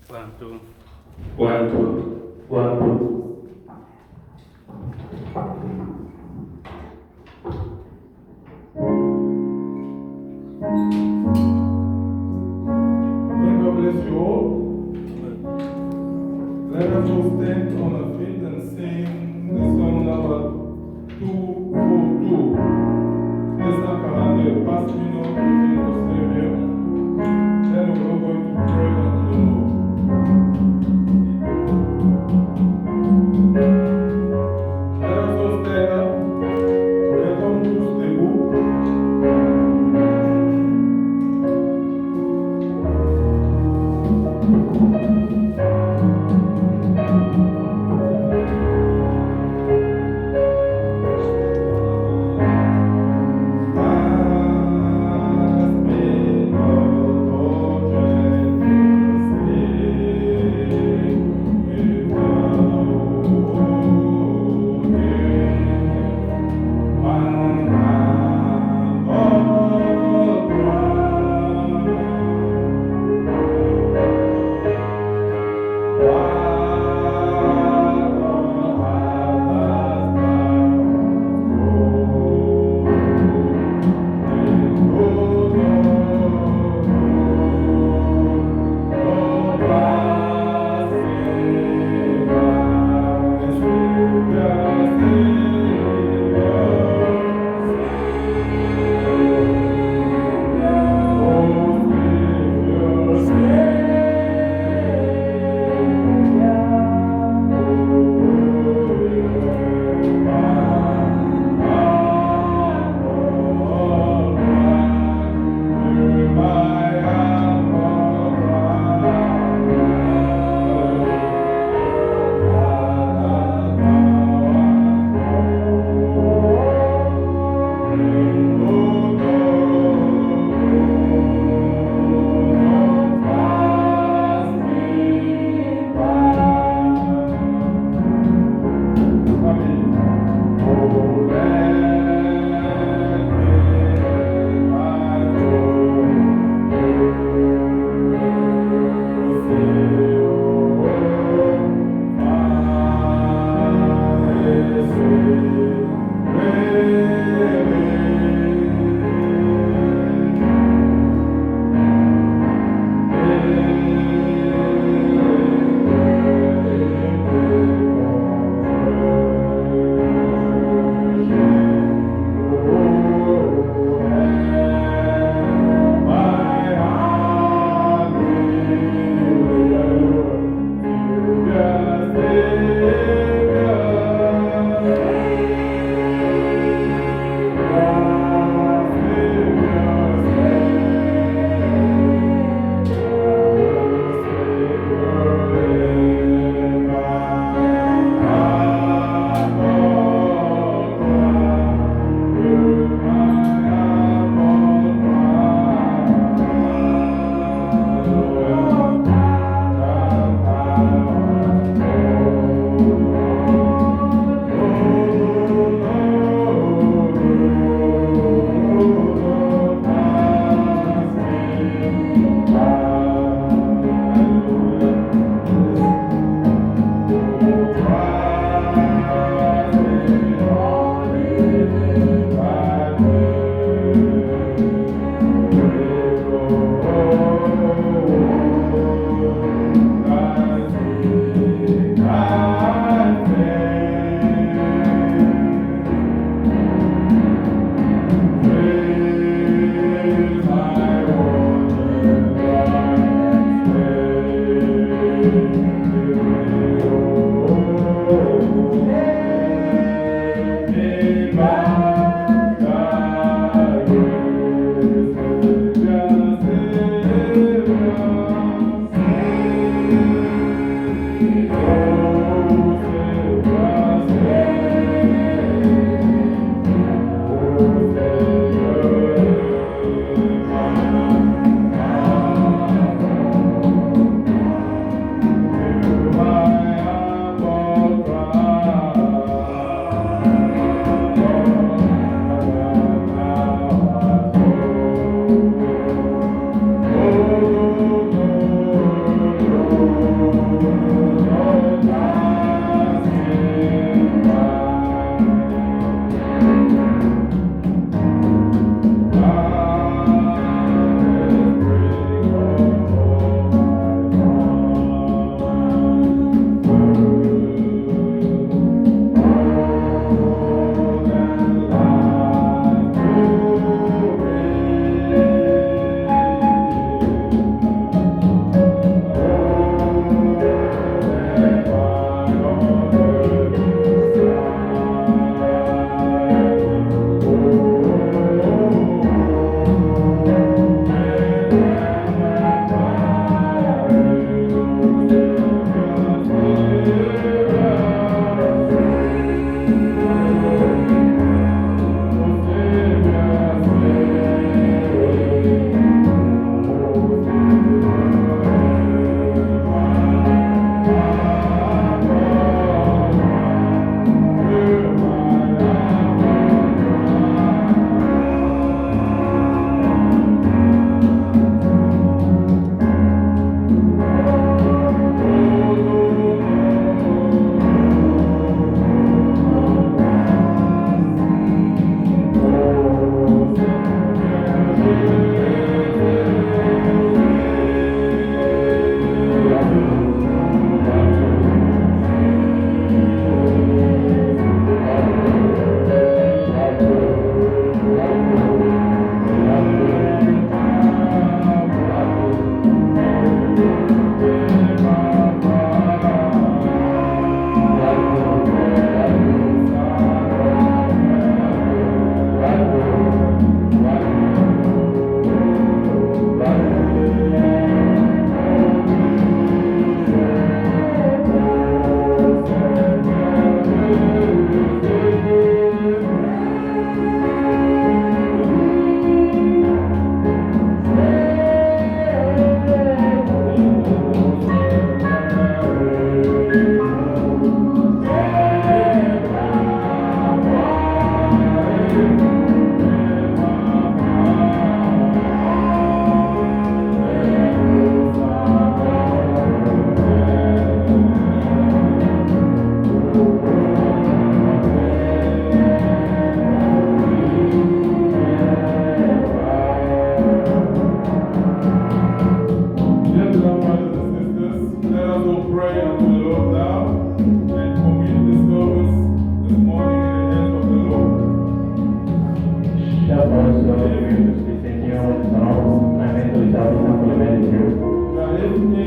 One, two. One, two. One, two. May God bless you all. Let us all stand on our feet and sing the song number 242. Esta Calande, Pass me not within the Savior. Then we're all going to pray unto the Lord. Let us all stand up. Mettons tous debout.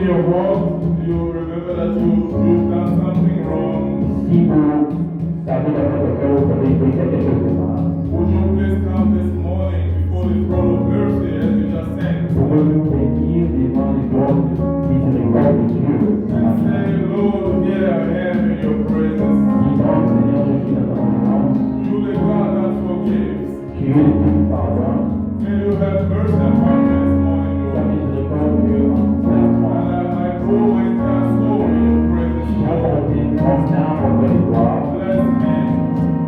your heart, you remember that you've done something wrong. Si vous savez d'abord que vous avez fait quelque chose de mal, Would you please come this morning before the throne of mercy as we just sang? pouvez-vous venir devant les trônes de miséricorde de Dieu ce And matin? say, Lord, here I am in your presence. Disons, Seigneur, je suis dans ton nom. You the God that forgives. Tu es le Dieu qui pardonne. May you have mercy upon me this morning, Ta Lord. miséricorde Dieu envers moi. And I pour my entire soul in your presence, Lord. Mon âme auprès de toi. Bless me.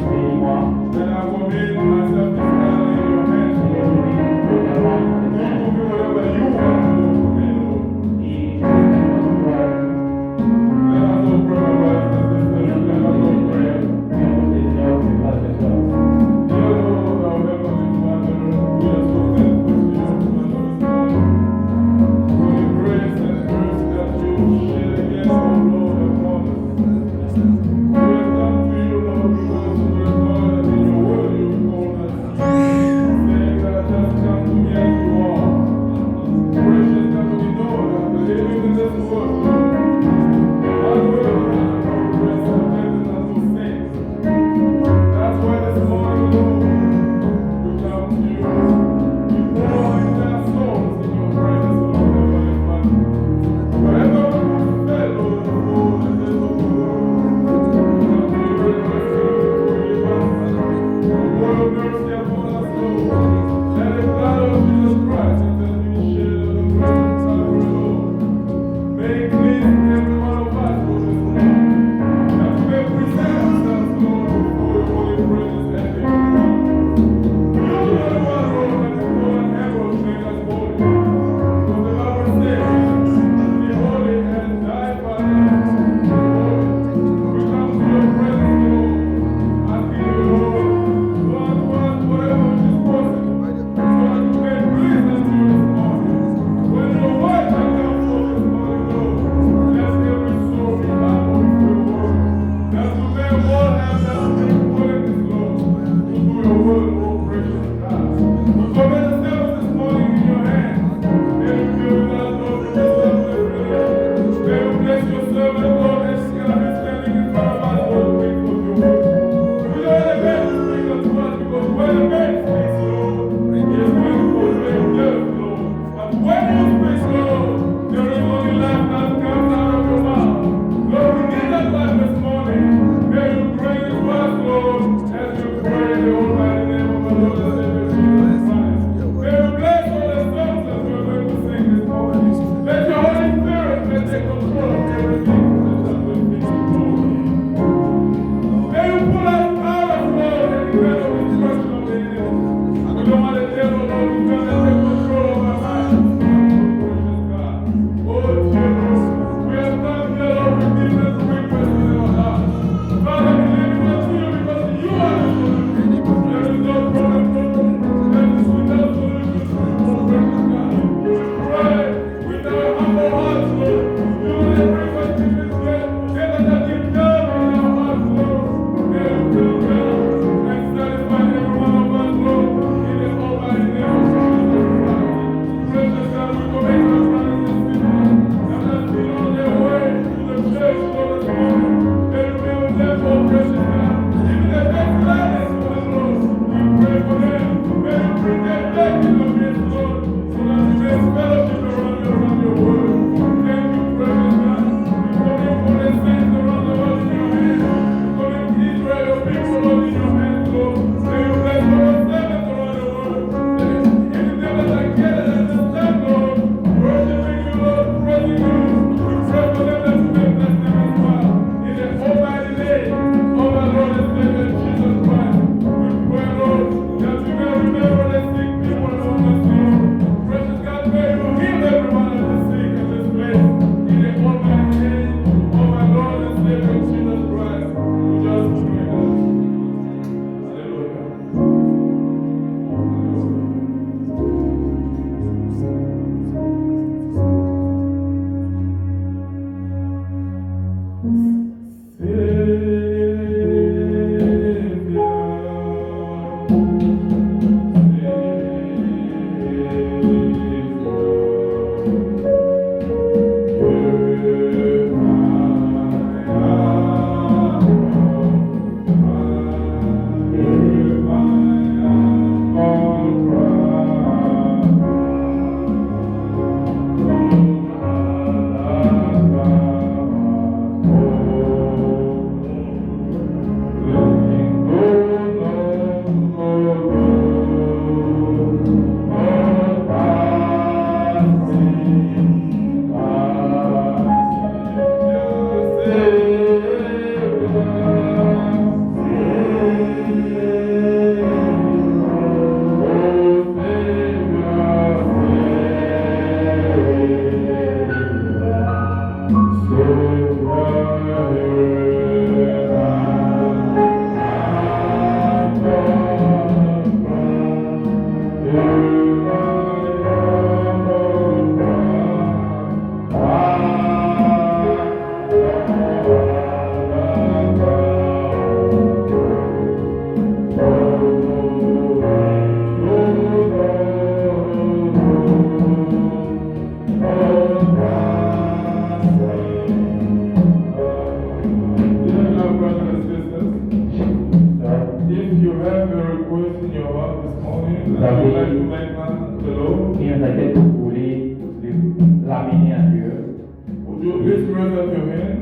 Bénis-moi. And I commit myself entirely in your hands, Je Lord. te mets totalement dans tes You mains. do whatever you want to do for me, Lord. Et je te mets dans ton cœur. Let us all pray, my brothers and sisters. Let us all pray. Seigneur, que grâce à toi. Dear Lord, our Heavenly Father, we are so thankful to you for this morning. For the grace and mercy that you shed against our Lord upon us. We have come to you, Lord, because we are God and in your word you call us. Saying that just come to me as you are. Precious God, we know that believing in this word, Lord, our will and our grace are subjected unto sin. That's why this morning, Lord, we come to you. We pour our entire souls in your presence, Lord, Heavenly Father. Wherever we fell, Lord, before the days of the world, we come to you and asking you to forgive us. Pour your mercy upon us, Lord. Let the blood of Jesus Christ that has been shed on the cross of Calvary, Lord, may it cleanse every one of us, Lord, this morning. That we may present ourselves, Lord, before your holy presence and be one. You are the one, Lord, that is born and ever made us holy. For the Bible says, be holy and die for us. We come to your presence, Lord, asking you, Lord, to us whatever which is possible, so that we may please unto you this morning. When your word has come forth this morning, Lord, let every soul be humble before your word. That we may all have that same willingness, Lord, to do your word, oh precious God. We commit the service this morning in your hands. May you be with us, Lord, in this service. May you bless your servant, Lord, as he has been standing in front of us for the week of your word. We don't have the man to speak unto us because when the man speaks, Lord, he is going to portray death, Lord. But when you speak, Lord, there is only life that comes out of your mouth. Lord, we need that life this morning. May you bring it to us, Lord, as you pray in the almighty name of our Lord and Savior Jesus Christ. May you bless all the songs that we are going to sing this morning. Let your Holy Spirit may take control of everything that we sing this morning. May you pull us out of, Lord, any kind of destruction of the enemy. We don't want the devil, Lord, to come and take control of our lives. Precious God. Oh, Jesus, we have come here, Lord, with different requests in our hearts. Father, we leave it to you because you are the solution. There is no problem that is without solution to you, oh, precious God. We pray with our humble hearts, Lord. You will bring us to this day. Let us have deep down in our hearts, Lord. May you come down and satisfy every one of us, Lord, in the almighty name of Jesus Christ. Precious God, we commit our brothers and sisters that have been on their way to the church, Lord, this morning. May you be with them, oh precious God. Even the best lives for the Lord, we pray for them. May you bring them back in the midst, Lord, so that we may fellowship around your word. Thank you, precious God. We commit all the saints around the world in your hands. We commit Israel, your people, Lord, in your hands, Lord. May you bless all the servants around the world. Any devils that get it at this time, Lord, worshiping you, Lord, praising you. We pray for them that you may bless them as well. In the almighty name of our Lord and Savior Jesus Christ, we pray, Lord, that you may remember the sick people among us, Lord. Precious God, may you heal every one of the sick in this place. In the almighty name of our Lord and Savior Jesus Christ, we just pray that. Hallelujah. Savior,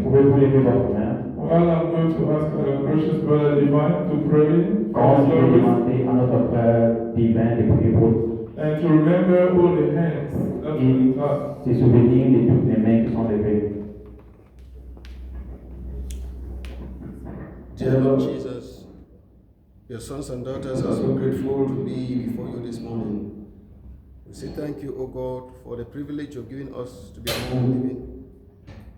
Pouvez-vous lever votre main? While I'm going to ask our precious brother Divine to pray Quand for je vais service demander à notre frère divin de prier pour and to remember all the hands that we have. se souvenir de toutes les mains qui sont levées. Dear Lord Jesus, your sons and daughters are so grateful to be before you this morning. We say thank you, O God, for the privilege of giving us to be among the living.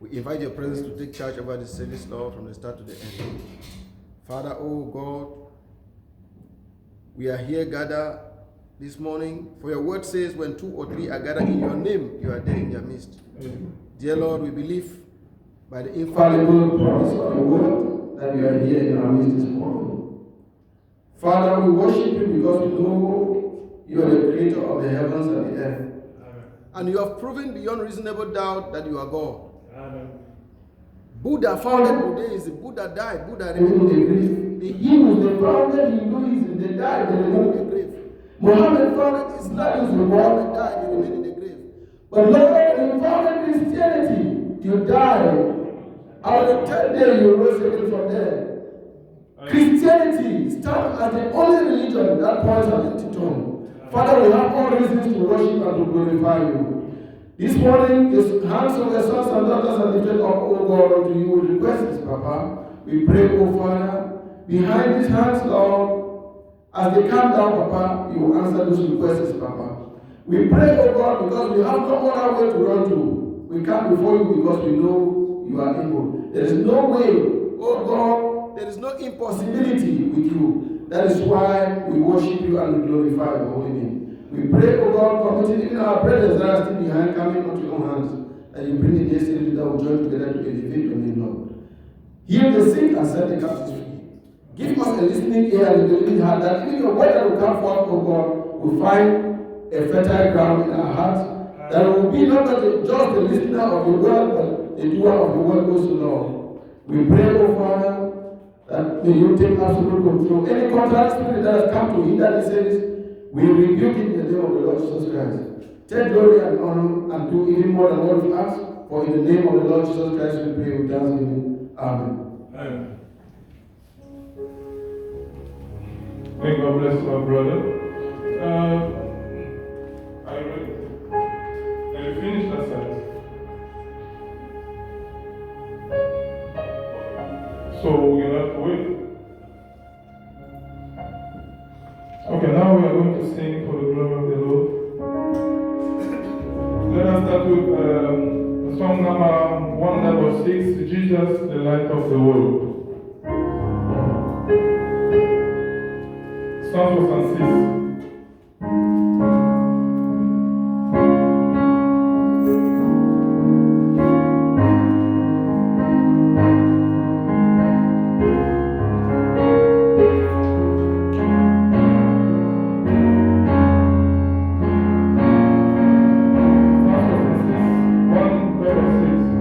We invite your presence to take charge over this service, Lord, from the start to the end. Father, O God, we are here gathered this morning, for your word says, when 2 or 3 are gathered in your name, you are there in their midst. Dear Lord, we believe by the infallible promise of your word that you are here in our midst this morning. Father, we worship you because we know you are the creator of the heavens and the earth. And you have proven beyond reasonable doubt that you are God. Buddha founded Buddhism. Buddha died. Buddha remained in the grave. The Hindus, they founded Hinduism. They died. They remained in the grave. Muhammad founded Islam. Muhammad died. He remained in the grave. But Lord, when you founded Christianity, you died. On the 10th day, you rose again from there. Christianity stands as the only religion that points an empty tomb. Father, we have all reasons to worship and to glorify you. This morning, the hands of the sons and daughters are lifted up, O God, unto you with requests, Papa. We pray, O Father, behind these hands, Lord, as they come down, Papa, you will answer those requests, Papa. We pray, O God, because we have no other way to run to. We come before you because we know you are able. There is no way, O God, there is no impossibility with you. That is why we worship you and we glorify your holy name. We pray, O God, committing even our brothers that are still behind, coming onto your hands, that you bring in the destiny that will join together to elevate your name, Lord. Heal the sick and set the captives free. Give us a listening ear and a believing heart, that even your word that will come forth, O God, will find a fertile ground in our hearts, that will be not just the listener of your word, but the doer of your word also, Lord. We pray, O Father, that may you take absolute control. Any contract spirit that has come to hinder this service, we rebuke it in the name of the Lord Jesus Christ. Take glory and honor and do even more than what we ask. For in the name of the Lord Jesus Christ we pray with thanksgiving. Amen. Amen. May God bless our brother. Are you ready? Can you finish that sentence? So you have to wait. Okay, now we are going to sing for the glory of the Lord. Let us start with song number 166, Jesus, the light of the world. Psalm 46. Verse 6.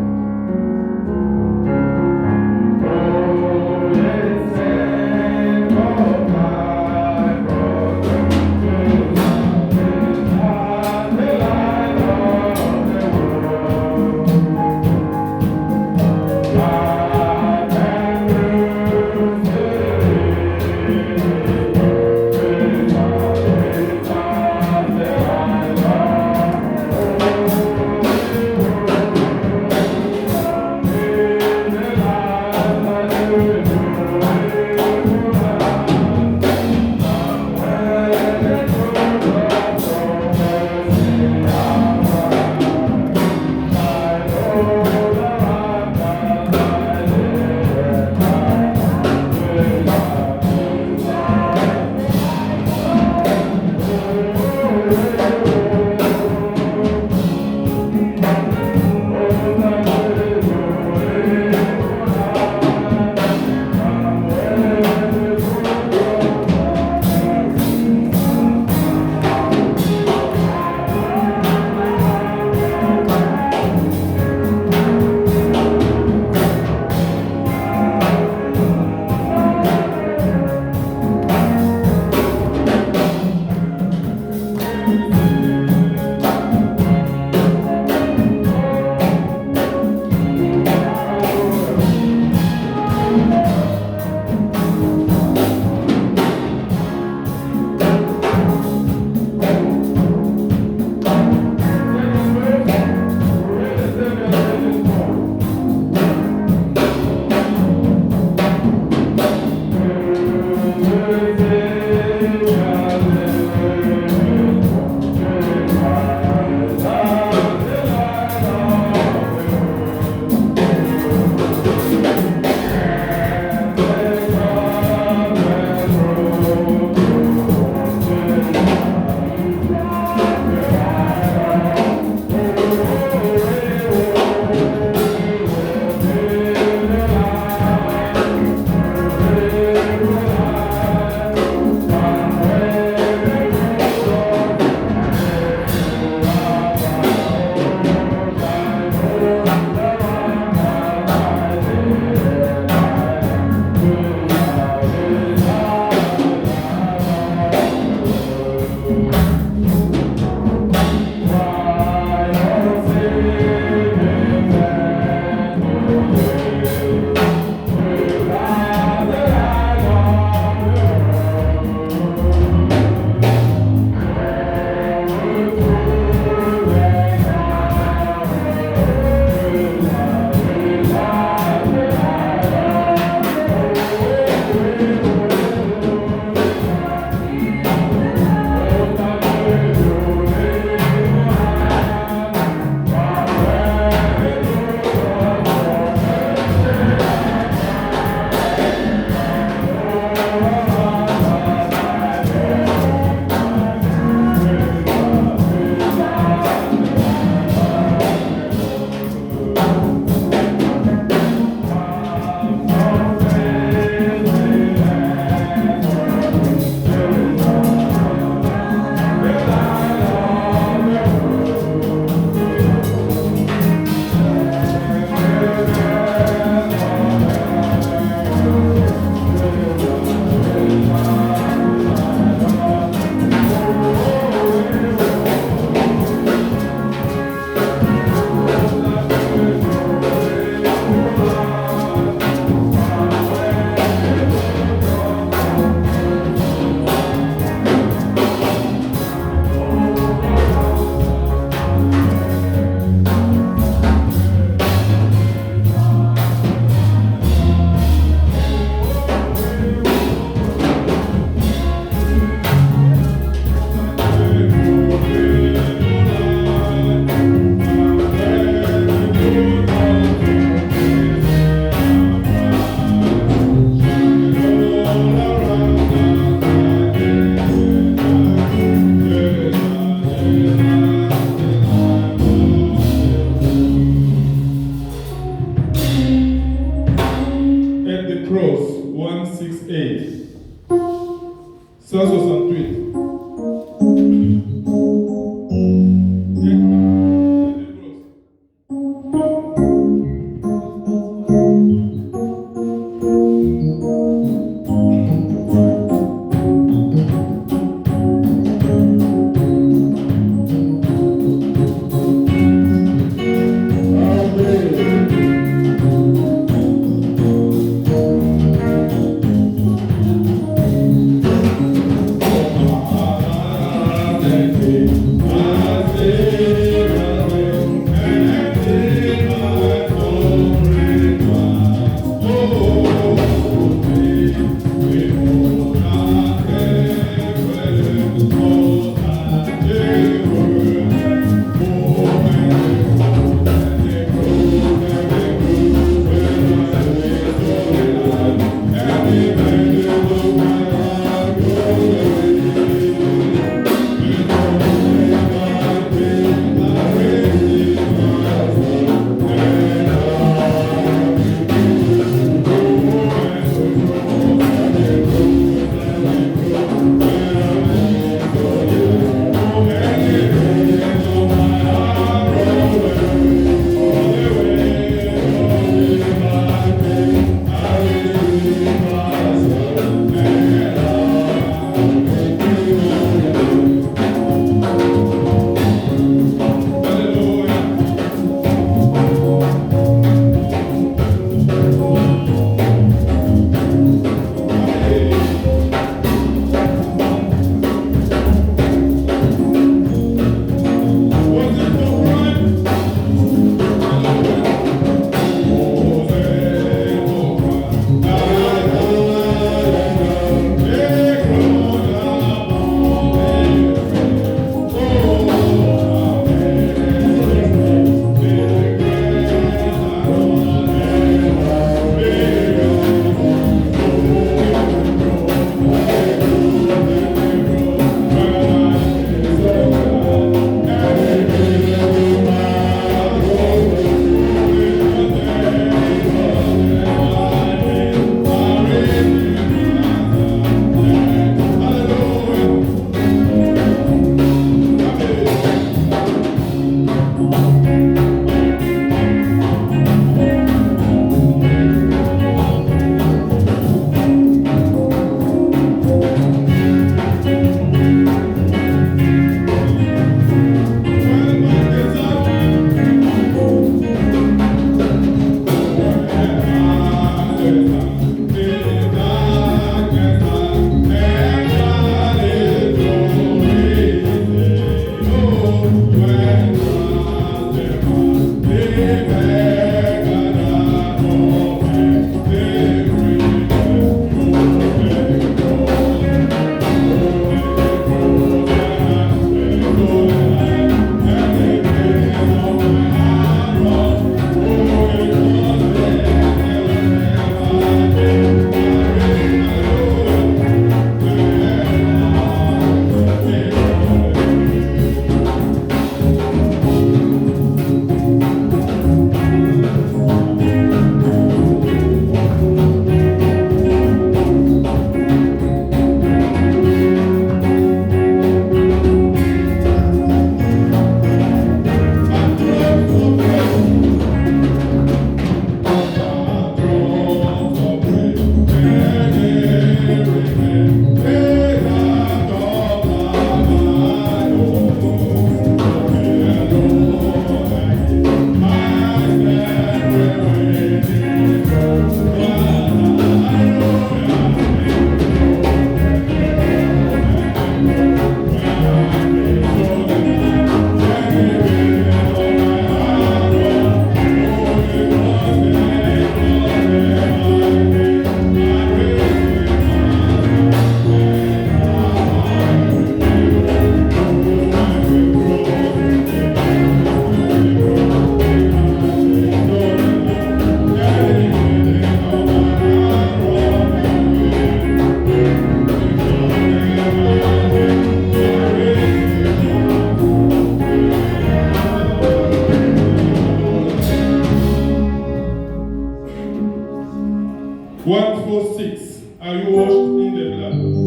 146. Are you washed in the blood?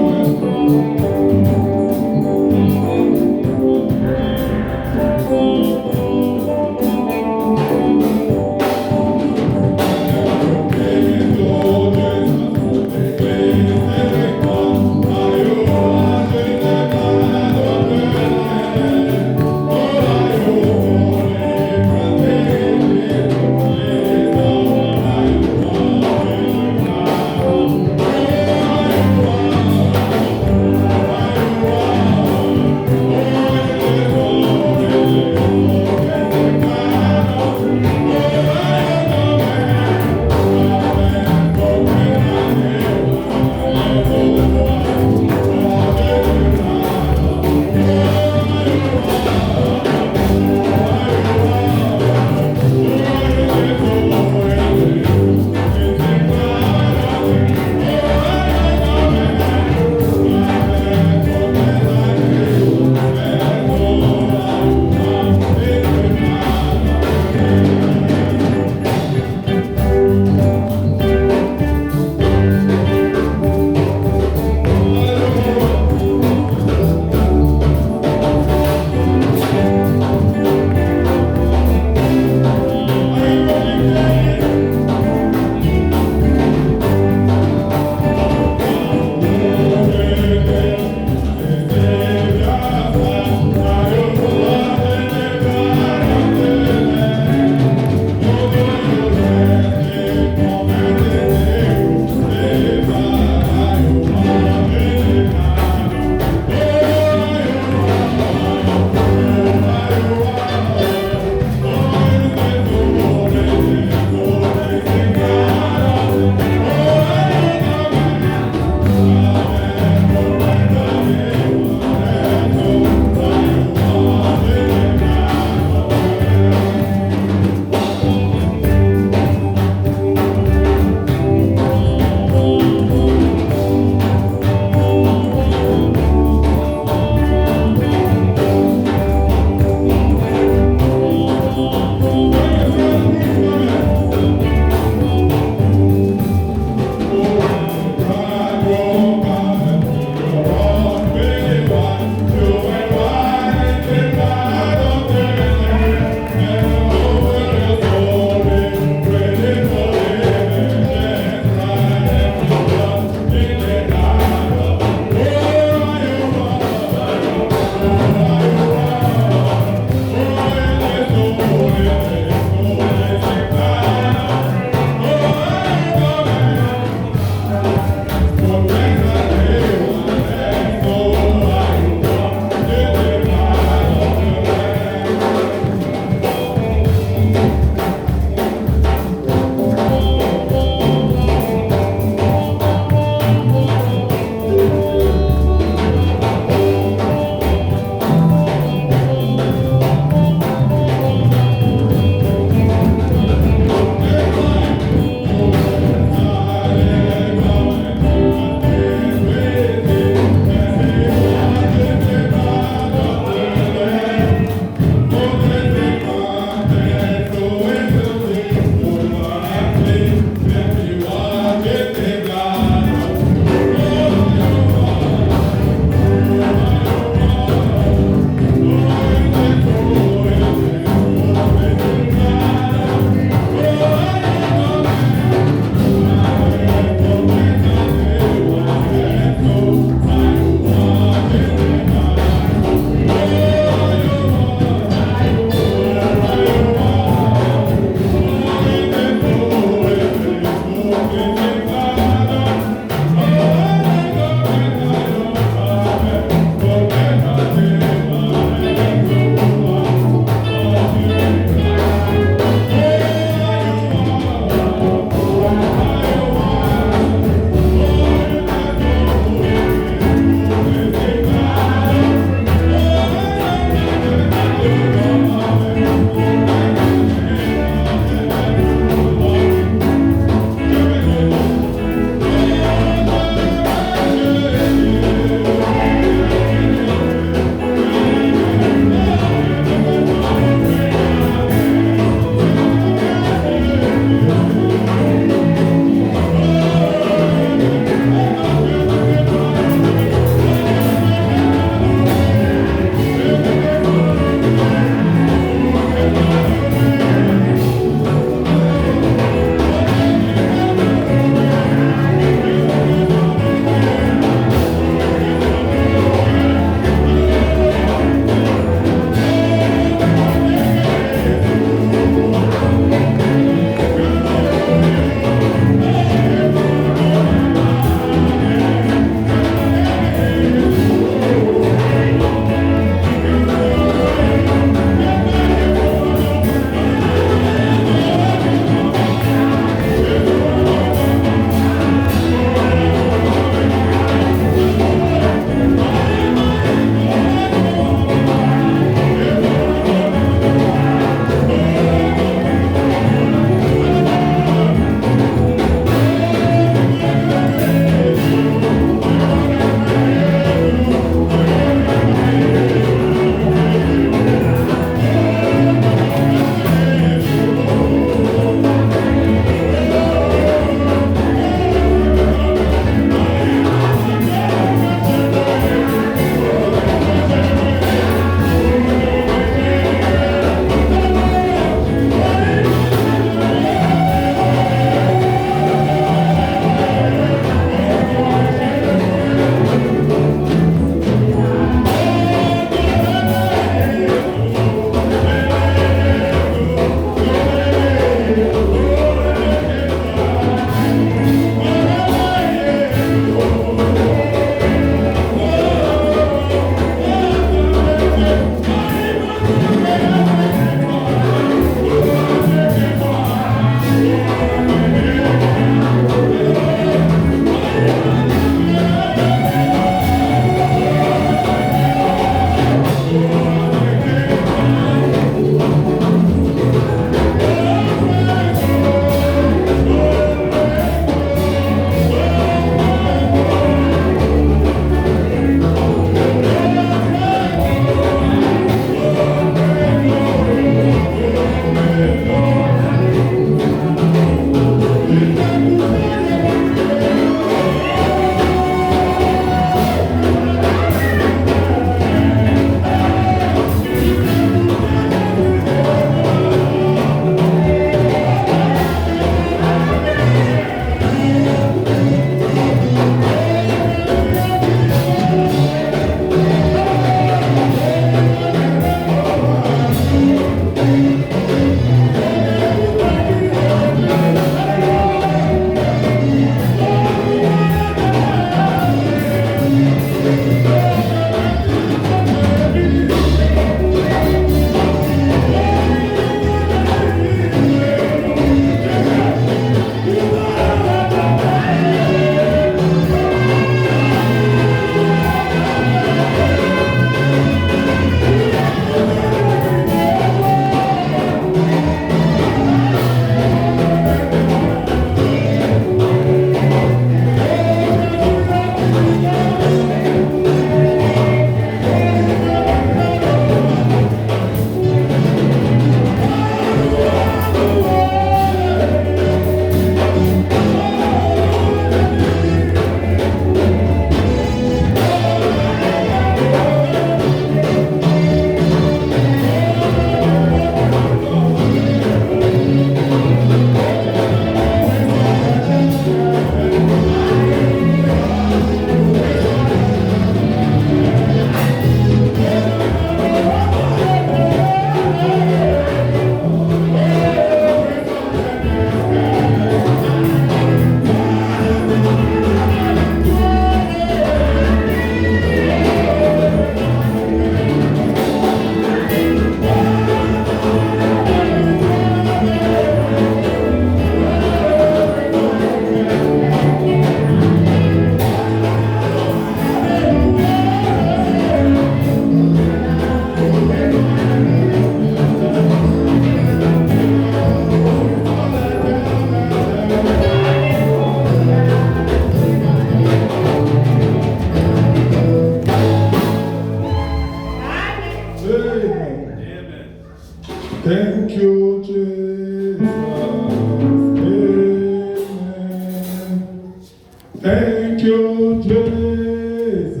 Thank you, Jesus.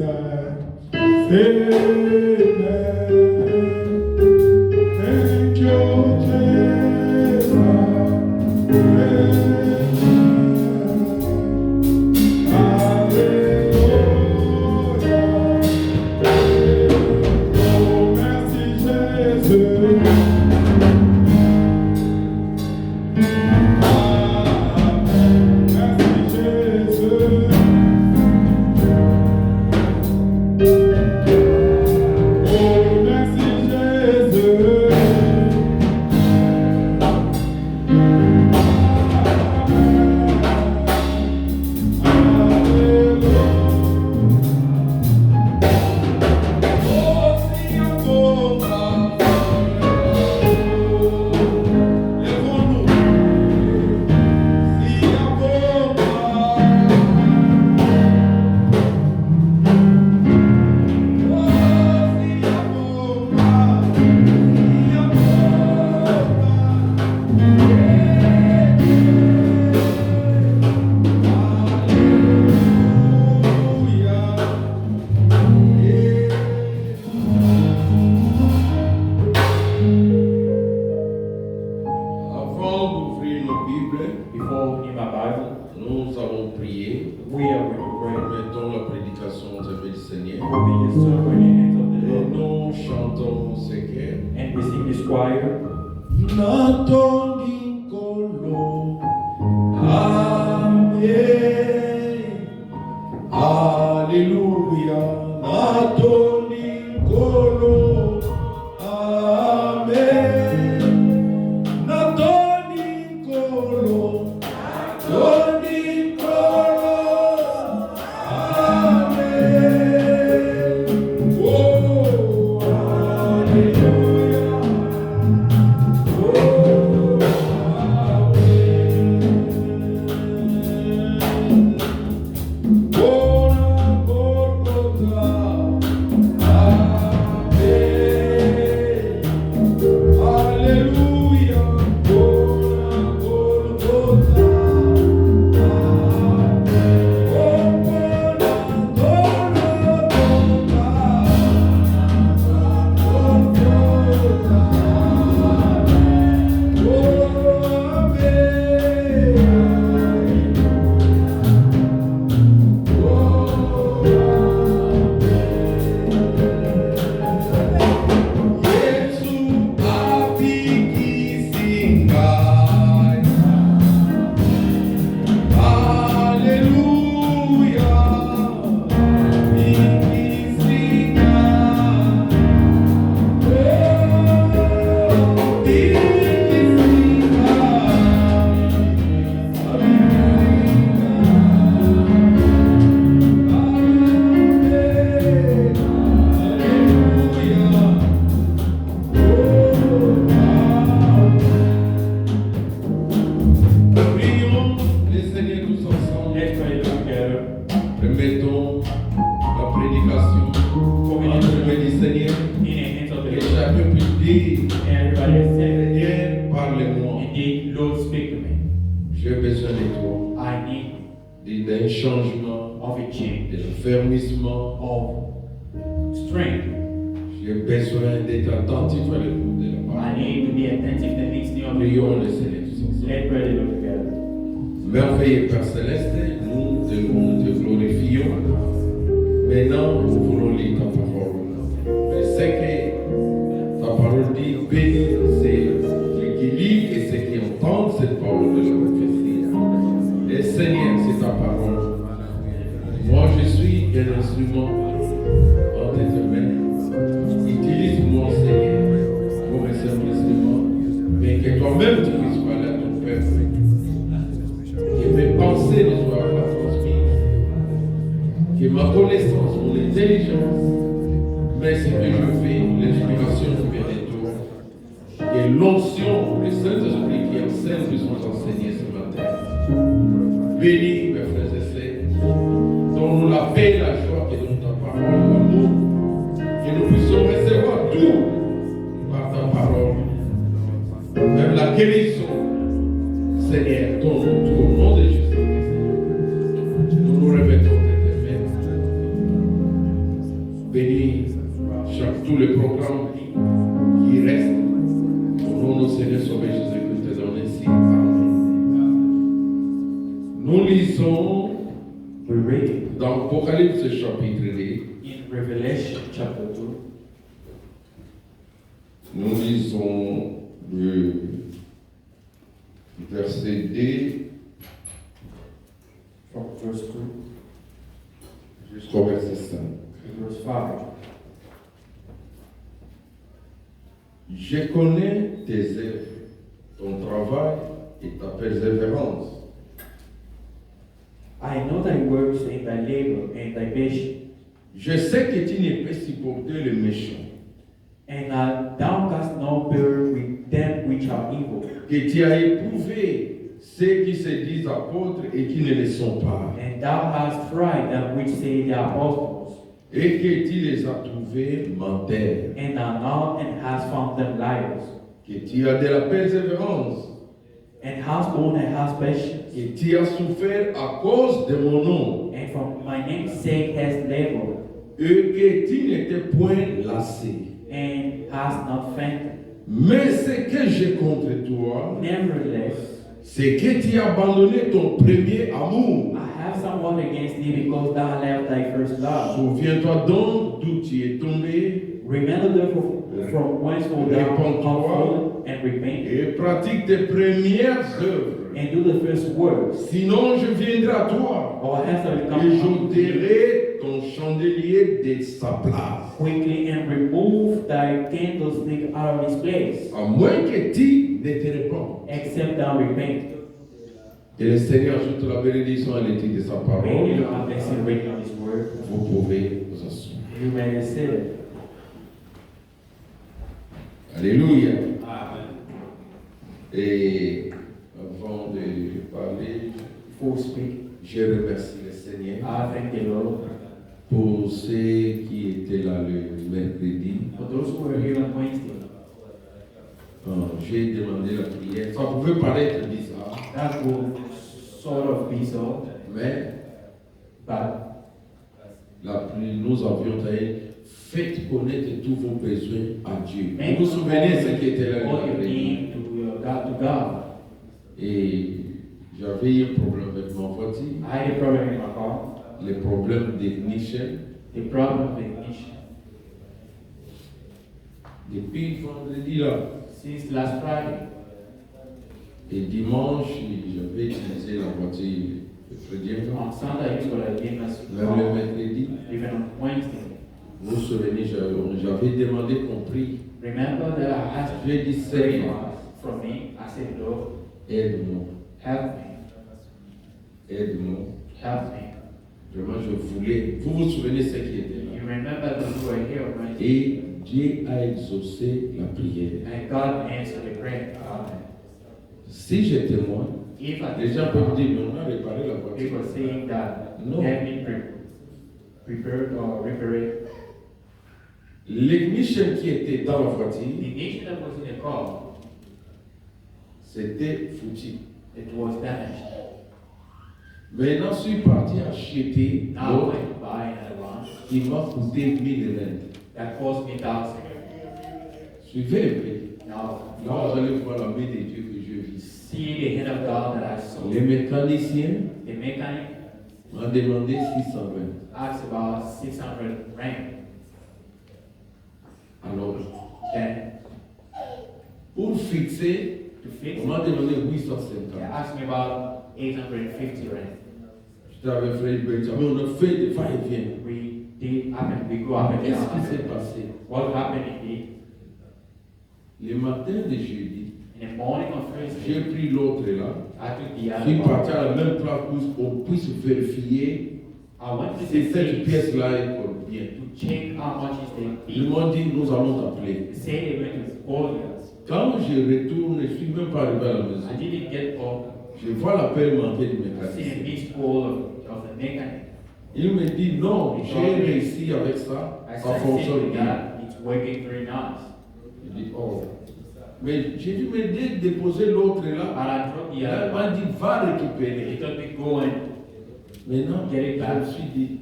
Amen. Thank you, Jesus. Amen. Hallelujah. Oh, merci, Jesus. Avant d'ouvrir nos Bibles, Before opening my Bible, nous allons prier. we are going to pray. Mettons la prédication au service du Seigneur. We just serve in the hands of the Et Lord. nous chantons ce que And we sing this choir. Natoni Kolo. Amen. Alléluia. Natoni Kolo. Amen. Natoni Kolo. Natoni Kolo. Amen. Oh, Alléluia. Prions le Seigneur tous ensemble. Let's pray together. Remettons la prédication entre les mains du Seigneur. In the hands of the Que Lord. chacun puisse dire, Everybody has said, Seigneur, parlez-moi. indeed, Lord, speak to me. J'ai besoin de toi. I need D'un changement, of a change, d'un fermissement. of strength. J'ai besoin d'être attentif à l'écoute de la I parole. need to be attentive to the listening of the Prions Lord. le Seigneur tous ensemble. Let's pray the Lord together. Merveilleux Père Céleste, nous te glorifions. Maintenant, nous voulons lire ta parole. Je sais que ta parole dit béni c'est ceux qui lisent et ceux qui entendent cette parole de la prophétie. Et Seigneur, c'est ta parole. Moi, je suis un instrument entre tes mains. Utilise-moi, Seigneur, comme un simple instrument, mais que toi-même tu puisses parler à ton peuple. Que mes pensées ne soient pas transmises. Que ma connaissance, mon intelligence, mais ce que je fais, l'inspiration qui vient de toi. Que l'onction, le Saint-Esprit qui enseigne puisse nous enseigner ce matin. Bénis mes frères et sœurs. Donne-nous la paix et la joie qui donne ta parole, l'amour. Que nous puissions recevoir tout par ta parole. Même la guérison. Seigneur, donne-nous tout au nom de Jésus. Nous nous tous les programmes qui restent. Au nom de notre Seigneur Sauveur Jésus-Christ, te donne ainsi. Nous lisons We read dans Apocalypse chapitre 2, in Revelation chapter 2, nous lisons le verset 2 from verse 2 jusqu'au verset 5. to verse 5. Je connais tes œuvres, ton travail et ta persévérance. I know thy works and thy labor and thy patience, Je sais que tu ne peux supporter les méchants, and thou canst not bear with them which are evil, que tu as éprouvé ceux qui se disent apôtres et qui ne le sont pas, and thou hast tried them which say they are apostles, et que tu les as trouvés menteurs, and are not, and hast found them liars, que tu as de la persévérance, and hast borne and hast patience, que tu as souffert à cause de mon nom, and for my name's sake hast labored, et que tu n'étais point lassé. and hast not fainted. Mais ce que j'ai contre toi, Nevertheless, c'est que tu as abandonné ton premier amour. I have somewhat against thee because thou left thy first love. Souviens-toi donc d'où tu es tombé Remember therefore from whence thou art fallen, and repent, et pratique tes premières œuvres. and do the first works, Sinon, je viendrai à toi or else I will et come unto thee j'ôterai ton chandelier de sa place. quickly and remove thy candlestick out of his place, À moins que tu ne te répondes. except thou repent. Et le Seigneur ajoute la bénédiction à l'étude de sa May parole. you have blessing reading of his word. Vous pouvez vous asseoir. You may sit. Alléluia. Et avant de parler, Before we speak, je remercie le Seigneur I thank the Lord pour ceux qui étaient là le mercredi. for those who were here on Wednesday. J'ai demandé la prière. Ça pouvait paraître bizarre, That will sort of be so, mais but nous avions dit, faites connaître tous vos besoins à Dieu. Vous vous souvenez ce qui était là le all you mercredi? need to God. Et j'avais eu un problème avec ma voiture, I had a problem in my car, les problèmes d'ignition. the problem of ignition. Depuis vendredi là, Since last Friday, et dimanche, j'avais utilisé la voiture le mercredi. on Sunday I used to like game as Même le mercredi, even on Wednesday. vous vous souvenez, j'avais demandé qu'on prie. Remember that I asked J'ai dit, Seigneur, from me. I said, Lord, aide-moi, help me, aide-moi. help me. Vraiment, je voulais. Vous vous souvenez ce qui était You là. remember those who were here on Wednesday, Et Dieu a exaucé la prière. and God answered the prayer. Si j'étais moi, If I les gens peuvent dire, mais on a réparé la voiture. people saying that No. have been prepared or repaired. L'ignition qui était dans la The voiture, ignition that was in the car, c'était foutu. it was damaged. Maintenant, je suis parti acheter Now I l'autre went to buy another one qui m'a coûté 1000 rentes. that cost me 1,000. Suivez un peu. Now, Là, vous allez voir la main de Dieu que je vis. see the hand of God that I saw. Les mécaniciens The mechanic m'ont demandé 620. asked about 600 rand. Alors, Then pour fixer, to fix on m'a it, demandé they 850. asked me about 850 rand. J'étais avec Fred Benjamin, on a fait des va-et-vient. We did happen, we go up and Qu'est-ce qui s'est down. passé? What happened indeed? Le matin de jeudi, In the morning of j'ai Thursday, pris l'autre là. I took the Je suis other parti one. à la même place pour qu'on puisse vérifier I went to si the cette city pièce-là est bien. to check how much is the Ils fee. m'ont dit, nous allons t'appeler. They say they went to call us. Quand je retourne, je ne suis même pas arrivé à la maison. I didn't get up. Je vois l'appel manqué du I see a mécanicien. missed call of the mechanic. Il me dit, non, j'ai réussi avec ça, I ça said, fonctionne bien. that it's working very nice. Il dit, oh. Mais j'ai dû me déposer l'autre But là. I dropped the Il other m'a one. dit, va He récupérer. told me go and Maintenant, Get it je back. me suis dit,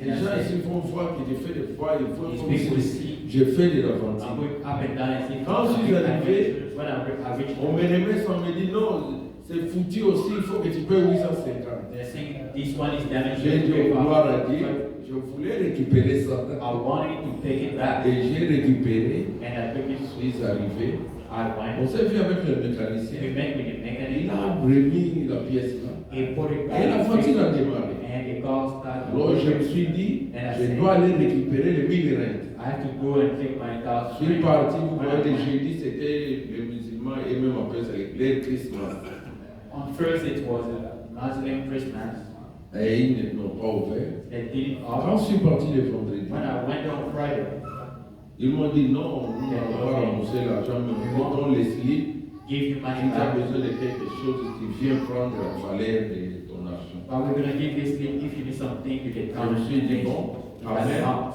Les gens ici vont voir que j'ai fait des fois, ils voient These comme people si see j'ai fait de I'm l'aventure. going up and down and see Quand je suis arrivé, when I reach On me remet, on me dit non, c'est foutu aussi, il faut que tu payes 850. they're saying this one is damaged. J'ai dit au gloire à Dieu, je voulais récupérer ça. I wanted to take it back, Et j'ai récupéré, and I took it. je suis arrivé. I On went. s'est vu avec le We mécanicien. met with the Il mechanic. a remis la pièce là. He put it Et la back, voiture a démarré. and the car started. Alors je me suis dit, je dois aller récupérer les 1000 rentes. I have to go and take my car. Je suis parti, vous voyez, j'ai dit c'était les musulmans et même après c'est les Christmas. On first it was a Muslim Christmas. Et ils n'ont pas ouvert. They didn't Quand je offer. suis parti le vendredi, When I went on Friday, ils m'ont dit non, nous n'allons pas rembourser l'argent, mais nous donnons les slips. give you Si money tu as back. besoin de quelque chose, tu viens prendre la valeur de ton argent. But we're gonna give this slip. If you need something, you can Je come me and suis dit, take it. bon, You can amen. come.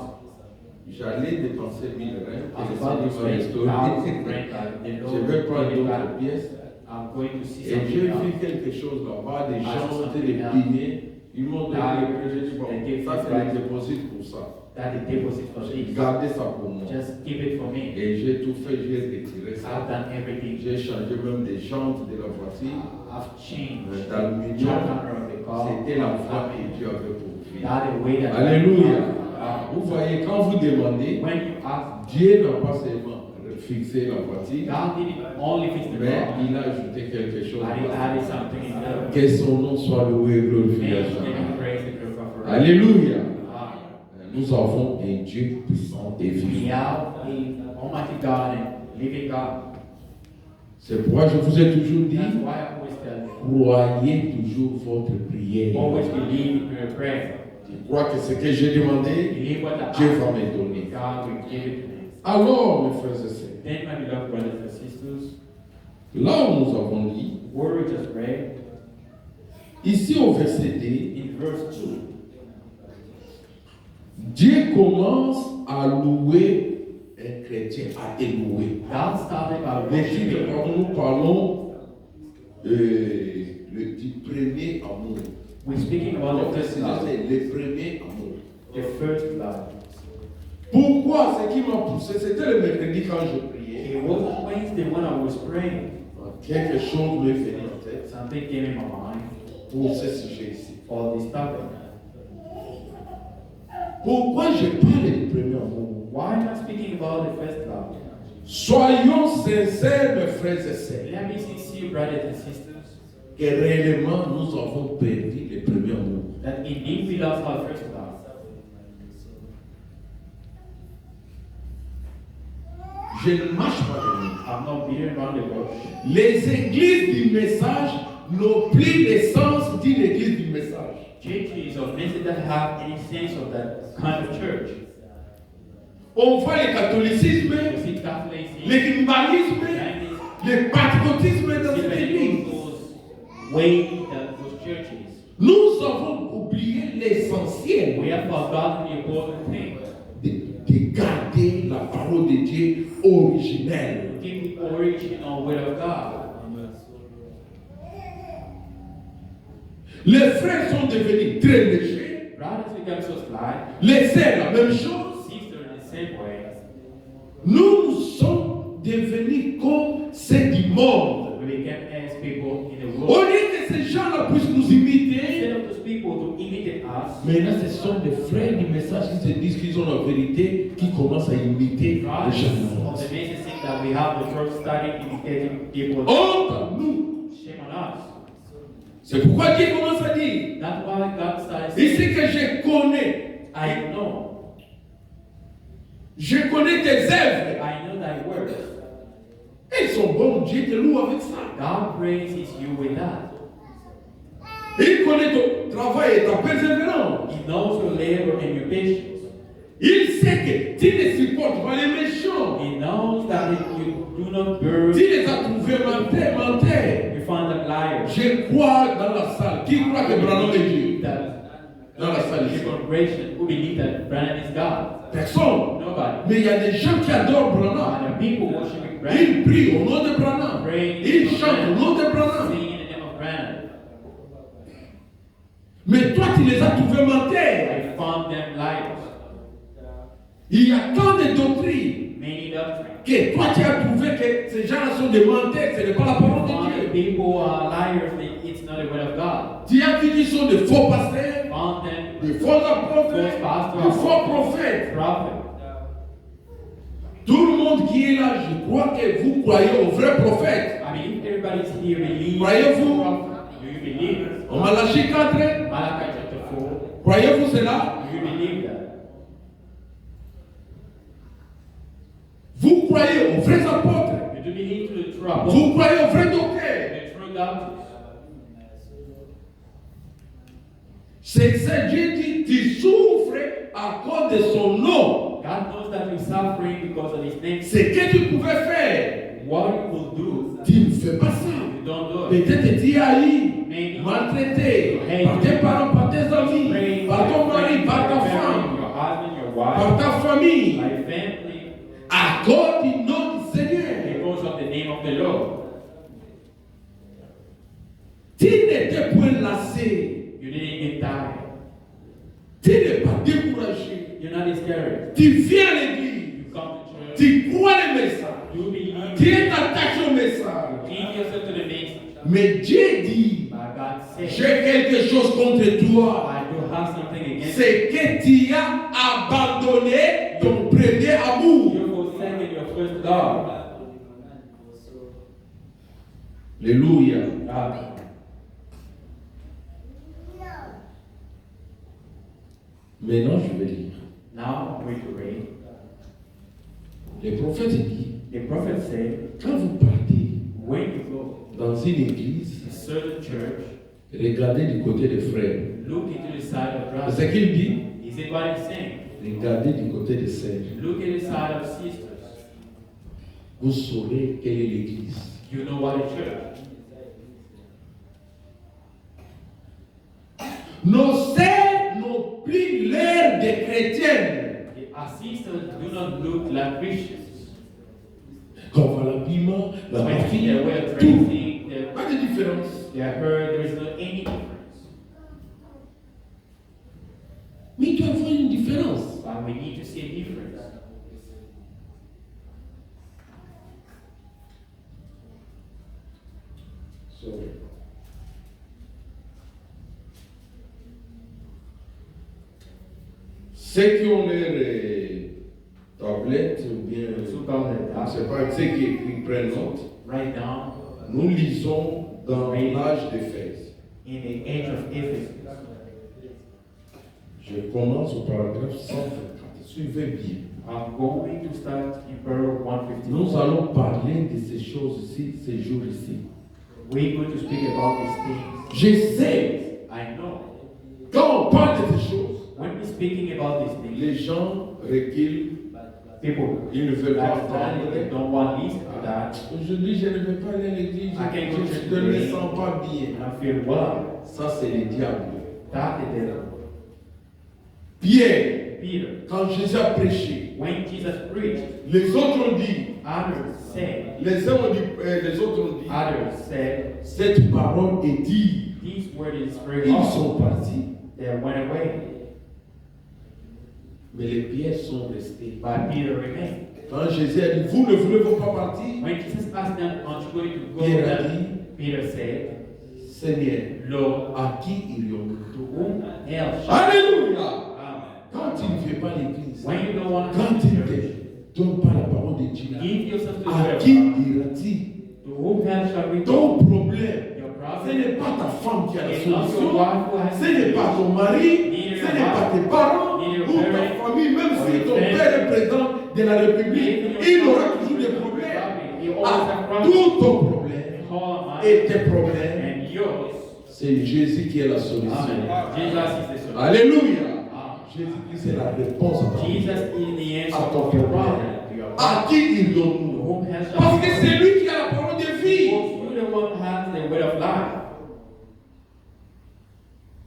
J'allais dépenser 1000 rentes I et was about to le spend Seigneur va 1,000 restaurer. rent, but the Je Lord vais prendre gave it d'autres back. pièces. I'm going to see Et j'ai something vu else. quelque chose là-bas, des I gens saw étaient des something else. dîners. Ils m'ont donné les prix. J'ai dit, bon, ça c'est le dépôt pour ça. That the deposit for J'ai this. gardé ça pour moi. Just keep it for me. Et j'ai tout fait, j'ai retiré I've ça. done everything. J'ai changé même des jantes de la voiture. I've changed D'aluminium. the counter of the car. C'était la foi que Dieu avait pour vous. That the way that Alléluia. Vous voyez, quand vous demandez, When you ask, Dieu n'a pas seulement fixé la voiture, God didn't only fix the mais car, il a ajouté quelque chose. but He added something in there. Que son nom soit loué et glorifié. à May He jamais. give praise and glory for forever. Alléluia. Ah. Nous avons un Dieu puissant et We vivant. have a Almighty God and living God. C'est pourquoi je vous ai toujours dit, That's why I always tell you, croyez toujours votre prière. always believe in your prayer. Je crois que ce que j'ai demandé, Believe what I Dieu ask, va me donner. God will give it to me. Alors, mes frères et sœurs, Then, my beloved brothers and sisters, là où nous avons dit, word we just read ici au verset 2, in verse 2, Dieu commence à louer un chrétien, à élouer. God started by Les titres, worshiping. quand nous parlons du premier amour. We're speaking about Donc, the first love, c'est le premier amour. the first love. Pourquoi? Ce qui m'a poussé, c'était le mercredi quand je priais. It wasn't Wednesday when I was praying. Quelque chose m'est venu en tête Something came in my mind pour ce sujet ici. for this topic. Pourquoi je parle du premier amour? Why am I speaking about the first love? Soyons sincères, mes frères et sœurs, Let me sincere, brothers and sisters, que réellement nous avons perdu le premier amour. that indeed we lost our first love. Je ne marche pas de nous. I'm not beating around the bush. Les églises du message n'ont plus le sens d'une église du message. Churches or messages that have any sense of that kind of church. On voit le catholicisme, You see Catholics, l'écuménisme, le patriotisme dans cette église. those ways that those churches. Nous avons oublié l'essentiel We have forgotten the important thing. de garder la parole de Dieu originelle. Keep the original word of God. Les frères sont devenus très légers. Brothers become so slight. Les sœurs, la même chose. Sisters in the same way. Nous sommes devenus comme ceux du monde. We became as people in the Au world. lieu que ces gens-là puissent nous imiter, Instead of those people to imitate us, maintenant ce sont des frères du message qui se disent qu'ils ont la vérité, qui commencent à imiter les brothers gens du of monde. the message think that we have the church starting imitating people. Honte à nous. Shame on us. C'est pourquoi Dieu commence à dire, That's why God started ici saying, que je connais, I know tes œuvres. I know thy works. Elles sont bonnes, Dieu te loue avec ça. God praises you with that. Il connaît ton travail et ta persévérance. He knows your labor and your patience. Il sait que tu ne supportes pas les méchants. He knows that if you do not burn, Tu les as trouvés menteurs. you find them liars. Je crois dans la salle. Qui croit que Branham est Dieu? That Dans la salle the ici. congregation who believe that Branham is God. Personne. Nobody. Mais il y a des gens qui adorent Branham. And the people worshiping Branham, Ils prient au nom de Branham. praying Ils chantent au nom de Branham. singing in the name of Branham. Mais toi, tu les as trouvés menteurs. I found them liars. Il y a tant de doctrines Many doctrines. que toi tu as trouvé que ces gens sont des menteurs, ce n'est pas la parole de Found Dieu. people are liars, it's not the word of God. Tu as vu qu'ils sont de faux pasteurs, Found them de faux apôtres, false pastors, de faux prophètes. prophets. Tout le monde qui est là, je crois que vous croyez aux vrais prophètes. I mean, if everybody's here believes. Croyez-vous? Do you believe? En Malachie 4, Malachi chapter 4. croyez-vous cela? Do you believe that? Vous croyez aux vrais apôtres. You do believe to the true apostles, Vous croyez aux vrais docteurs. the true doctrines. C'est ça, Dieu dit, tu souffres à cause de son nom. God knows that you're suffering because of His name. Ce que tu pouvais faire, What you will do, tu ne fais pas ça. you don't do it. Peut-être tu es haï, Maybe. maltraité par tes parents, par tes amis, par ton mari, par ta femme, your husband, your par wife, ta famille, my family, à cause du nom du Seigneur. because of the name of the Lord. Tu n'étais point lassé, You didn't get tired. tu n'es pas découragé. You're not discouraged. Tu viens à l'église, You come to church. tu crois le message, You believe. tu es attaché au message. Give yourself to the message. Mais Dieu dit, But God said, j'ai quelque chose contre toi. I do have something against you. C'est que tu as abandonné ton premier amour. You're forsaking your first love. Alléluia. Amen. Maintenant, je vais lire. Now I'm going to read. Le prophète dit, The prophet said, quand vous partez when you go dans une église, to a certain church, regardez du côté des frères. look into the side of C'est ce brothers. qu'il dit. Is it what he's saying? Regardez du côté des sœurs. Look at the side of sisters. Vous saurez quelle est l'église. You know what a church. Nos sœurs n'ont plus l'air des chrétiennes. Our sisters do not look like Christians. Quand on voit l'habillement, la When partie, they wear tout. dressing, Pas de différence. their hair, there is not any difference. Mais il doit y avoir une différence. But we need to see a difference. Sorry. Ceux qui ont leur tablette ou bien, je ne sais pas, ceux qui prennent note, Write down nous lisons dans l'âge d'Éphèse. in the age of Ephesus. Je commence au paragraphe 124. Suivez bien. I'm going to start in paragraph 151. Nous allons parler de ces choses-ci, ces jours-ci. We're going to speak about these things. Je sais, I know. quand on parle de ces choses, When we're speaking about these things, les gens reculent, people ils ne veulent pas understand they entendre. don't want to listen to that. Aujourd'hui, je ne vais pas aller à l'église, je ne me sens pas bien. And I feel well. Ça, c'est le diable. That is the Pierre, Peter. quand Jésus a prêché, When Jesus preached, les autres ont dit, others said, les autres ont dit, others said, cette parole est dite. this word is very Ils awesome. sont partis, They went away, mais les pierres sont restées. but Peter remained. Quand Jésus a dit, vous ne voulez pas partir, When Jesus asked them, aren't you going to go Pierre with a them? dit, Peter said, Seigneur, Lord, à qui irions-nous? to whom else shall Alléluia! Amen. Quand tu ne fais pas l'église, When you don't want to quand come tu to ne church, te donnes pas la parole de Dieu, give yourself to the à word. qui of God. iras-tu? To whom else shall we go? Ton problème, Your ce problem n'est pas ta femme qui a la is not your solution, wife who has ce n'est pas ton mari, ce n'est pas tes parents ou ta famille, même si ton père est président de la République, il aura toujours des problèmes. À tout ton problème et tes problèmes, and yours. c'est Jésus qui est la solution. Amen. Jesus is the solution. Alléluia. Amen. Jésus-Christ c'est la réponse à ton Jesus problème. is the À answer ton to your problème. problem. To your À qui To irions-nous? whom else shall Parce we que go? c'est lui qui a la parole de vie. Because you're the one who has the word of life.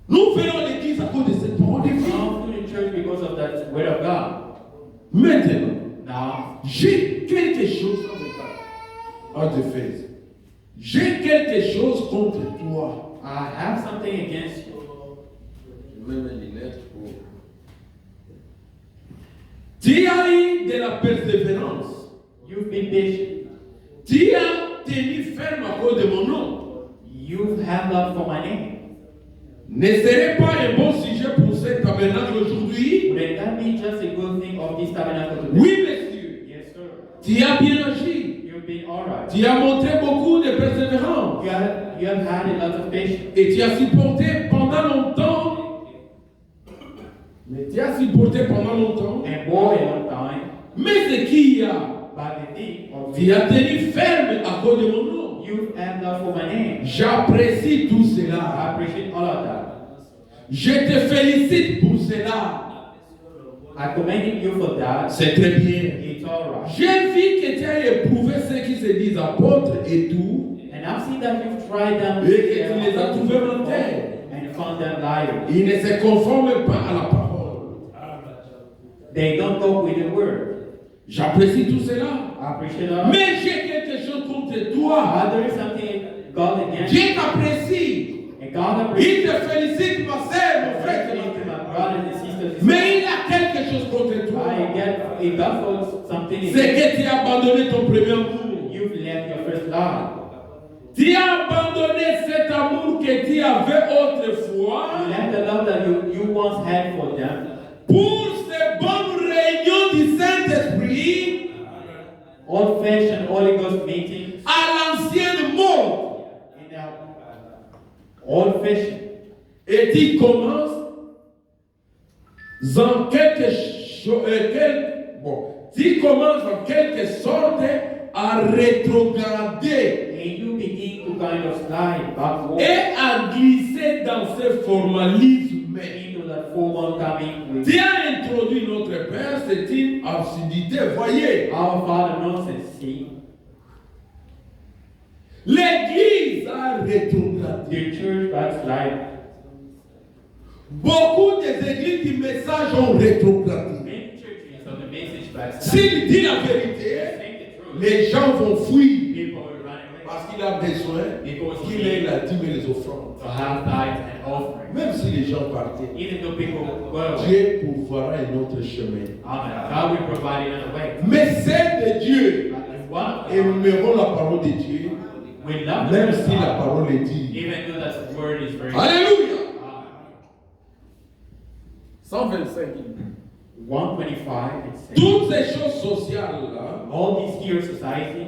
Nous venons à l'église à cause de cette parole de We vie. come to the church because of that word of God. Maintenant, Now, j'ai quelque chose contre d'Éphèse. J'ai quelque chose contre toi. I have something against you. Je mets mes lunettes pour Tu as eu de la persévérance. You've been patient. Tu as tenu ferme à cause de mon nom. You've held up for my name. Ne serait pas un bon sujet pour ce tabernacle aujourd'hui? Would that be just a good thing of this tabernacle today? Oui, monsieur. Yes, sir. Tu as bien agi. You've been alright. Tu as montré beaucoup de persévérance. You have had a lot of patience. Et tu as supporté pendant longtemps. Mais tu as supporté pendant longtemps. And for a long time. Mais ce qu'il y a, But the thing of tu as tenu ferme à cause de mon nom. you've held up for my name. J'apprécie tout I cela. appreciate all of that. Je te félicite pour cela. I commend you for that. C'est très bien. It's alright. J'ai vu que tu as éprouvé ceux qui se disent apôtres et tout. And I've seen that you've tried them Et que tu les as trouvés menteurs. and found them liars. Ils ne se conforment pas à la parole. They don't go with the word. J'apprécie tout cela. I appreciate all of that. Mais j'ai quelque chose contre toi. But there is something God against Dieu t'apprécie. and God Il appreciates te félicite, ma sœur, mon frère. my brothers and sisters. Mais il a quelque chose contre toi. I get if God for something C'est que tu as abandonné ton premier amour. you've left your first love. Tu as abandonné cet amour que tu avais You autrefois left the love that you once had for them pour ces bonnes réunions du Saint-Esprit old-fashioned Holy Ghost meetings à l'ancienne mode. in the old-fashioned. Et tu commences en tu commences en quelque sorte à rétrograder And you begin to kind of slide backward et à glisser dans ce formalisme. into that formal coming with Tu as introduit notre Père, c'est une absurdité, voyez. our Father nonsense. See, L'Église a rétrogradé. the church backslide. Beaucoup des églises du message ont rétrogradé. Many churches of the message backslide. S'il dit la vérité, Saying the truth, les gens vont fuir people will run away parce qu'il a besoin qu'il ait la dîme et les offrandes. to have tithes and offerings. Même si les gens partaient, Even though people go, Dieu pourvoira un autre chemin. amen, God will provide another way. Mais c'est de Dieu. But if one Aimeront la parole de Dieu, we love même the si la God, parole est dit. even though that word is very Alléluia. 125. 125, it says, Toutes ces choses sociales-là, all these here society,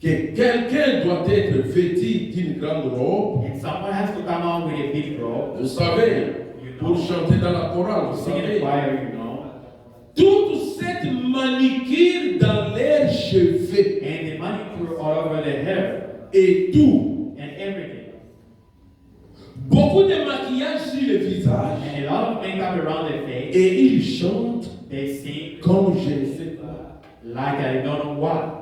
que quelqu'un doit être vêtu d'une grande robe, and someone has to come out with a big robe, vous savez, pour chanter dans la chorale, vous sing in savez. the choir, you know, Toute cette manicure dans leurs cheveux and the manicure all over the hair, et tout. and everything. Beaucoup de maquillage sur le visage And a lot of makeup around their face. et ils chantent They sing comme je ne sais pas. like I don't know what.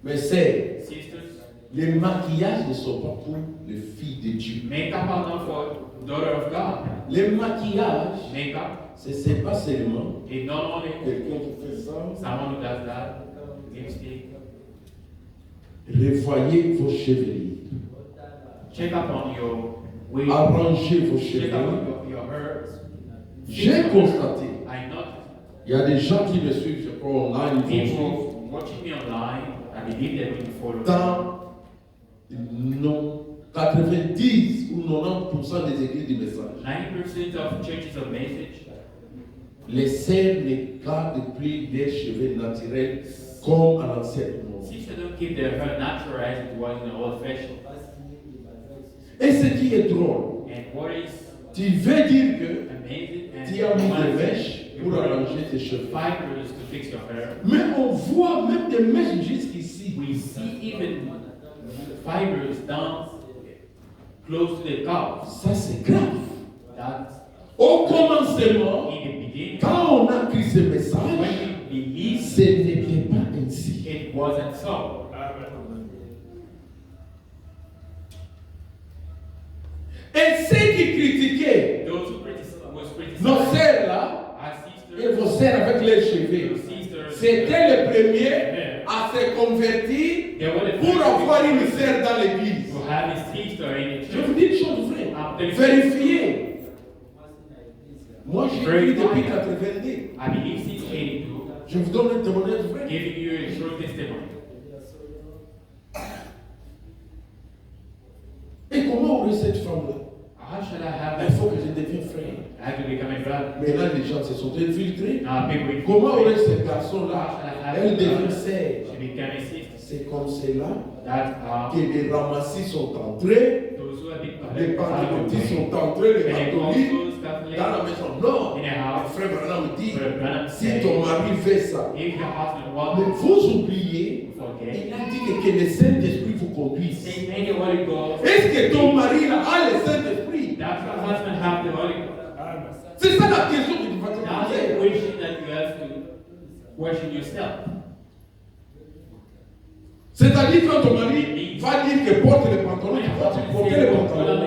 Mais c'est, Sisters, les maquillages ne sont pas pour les filles de Dieu. makeup are not for daughter of God. Les maquillages, Makeup c'est pas seulement is not only quelqu'un qui fait ça. someone who does that, lipstick. Revoyez vos chevelures. Check up on your wig. Arrangez vos Check up cheveux. on your hair. J'ai constaté, I noticed il y a des gens qui me suivent, je crois, online, ils vont suivre. people watching me online. I believe they will follow. Dans non, 90 ou 90% des églises du message, 90% of churches of message, les sœurs ne gardent plus leurs cheveux naturels comme à l'ancienne monde. sisters don't keep their hair natural as it was in the old fashion. Et ce qui est drôle, And what is tu veux dire que amazing and tu as mis des wonderful, mèches you pour put arranger tes cheveux. fibers to fix your hair. Mais on voit même des mèches jusqu'ici. We see even fibers down close to the calf. Ça c'est grave. That Au commencement, in the beginning, quand on a écrit ce message, when we believed, ce n'était pas ainsi. it wasn't so. Et ceux qui critiquaient Those who was nos criticized, sœurs là, our et vos sisters, sœurs avec les your cheveux, sisters, c'était les premiers à se convertir they were the pour first avoir une people sœur dans l'église. to have a sister in the Je vous church. dis une chose vraie. I'm telling you, Vérifiez. Moi, j'ai Very écrit depuis quiet. 82. I believe since 82, Je vous donne un témoignage vrai. giving you a true testimony. Et comment aurait cette femme-là? How should I have Il that? faut que je devienne frère. I have to become a brother. Mais là, les gens se sont infiltrés. Now people Comment aurait ce garçon-là? Elle devient sœur. She became a sister. C'est comme cela That que les ramassis sont entrés, those who have been les pentecôtistes sont entrés, les catholiques, Pentecostals, Catholics, dans la maison. Non, in a le house. frère Branham dit, Brother Branham si said, ton mari fait ça, if your husband mais wants vous oubliez, to forget, il a dit que le Saint-Esprit vous conduise. say many Holy Ghost. Est-ce que ton mari là, a le Saint-Esprit? Does your husband have the Holy Ghost? C'est ça la question que tu vas te That's poser. the question that you have to question yourself. C'est-à-dire quand ton mari va dire que porte les pantalons, tu vas te porter les pantalons.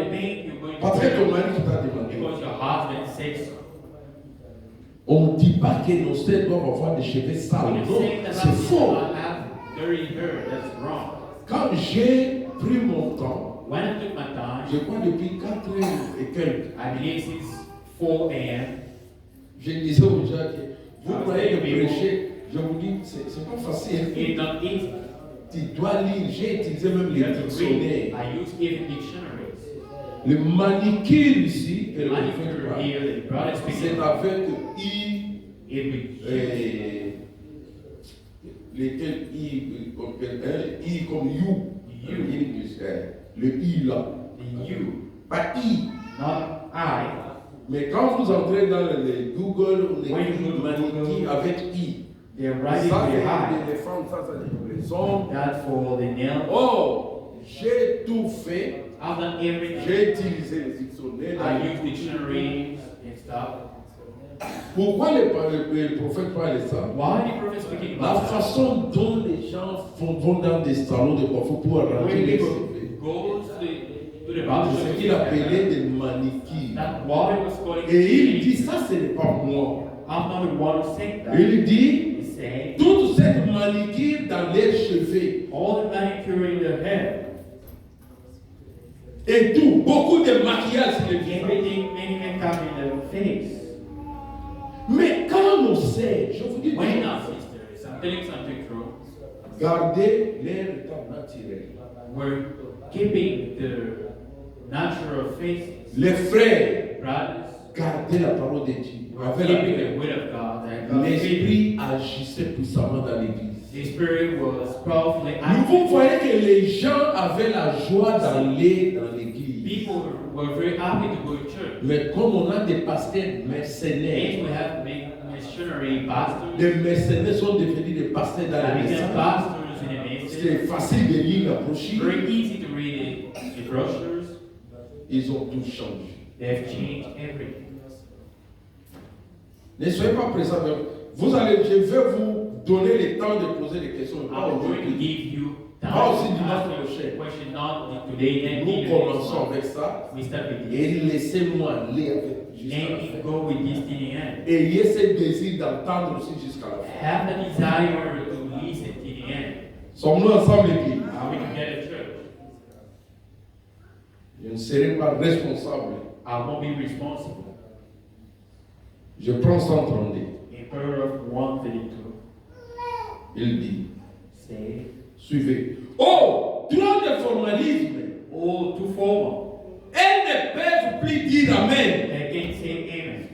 Parce que ton mari t'a demandé. Because your husband says so. On ne dit pas que nos sœurs doivent avoir des cheveux sales. When you Non, say that c'est husband faux. will have dirty hair, that's wrong. Quand j'ai pris mon temps, When I took my time, je crois depuis 4 heures et quelques, I believe since 4 a.m. je disais aux gens que vous croyez que prêcher, je vous dis, c'est pas facile. It's not easy. Tu dois lire, j'ai utilisé même You les have to read. dictionnaires. I use even dictionaries. Le manicure ici, et le Manicure here, the brother c'est speaking, avec I, it with lesquels I comme you. Le I là. the you, Pas I. not I. Mais quand vous entrez dans les Google, on When you écrit go to manicure Google, avec I. They're writing Ça, c'est behind. les femmes, ça, c'est pour les hommes. That for the nail. Oh, j'ai tout fait. I've done everything. J'ai utilisé les dictionnaires. I use dictionaries and stuff. Pourquoi le prophète parle de ça? Why the prophet speaking La about that? façon dont les gens vont dans des salons de coiffure pour arranger When les people cheveux. go to the barber C'est shop, ce qu'il appelait des manicures. that what he was calling Et il dit, ça ce n'est pas moi. I'm not the one who said that. Il dit, He said, toute cette manicure dans les cheveux. all the manicure in the hair, Et tout, beaucoup de maquillage sur les visage. everything, many makeup in the face. Mais quand on sait, je vous dis, When our sisters, I'm telling something true, gardez leur état naturel. we're keeping the natural faces. Les frères, Brothers, gardez la parole de Dieu. we're Avec la keeping paix. the will of God. That God is L'esprit agissait puissamment dans l'église. The Spirit was powerfully Nous active. vous voyez que les gens avaient la joie d'aller dans l'église. People were very happy to go to church. Mais comme on a des pasteurs mercenaires, Then we have big missionary pastors. les mercenaires sont devenus des pasteurs dans That les became messages. pastors in the C'est message. facile de lire la brochure. Very easy to read it. The brochures, Ils ont tout changé. they've changed everything. Ne soyez pas présents. Vous allez, je vais vous donner le temps de poser des questions. Pas I'm going to aujourd'hui. give you time Pas aussi to dimanche ask your prochain. question, not today, then Nous next commençons month. avec ça. We start with this. Et laissez-moi aller avec jusqu'à la Then we fin. go with this in the end. Ayez ce désir d'entendre aussi jusqu'à la fin. Have the desire to listen to the end. Sommes-nous ensemble, l'église? Are we together, church? Je ne serai pas responsable. I won't be responsible. Je prends 132. In paragraph 132, Il dit, say, suivez. Oh, trop de formalisme. oh, too formal. Elles ne peuvent plus dire Amen. They can't say amen.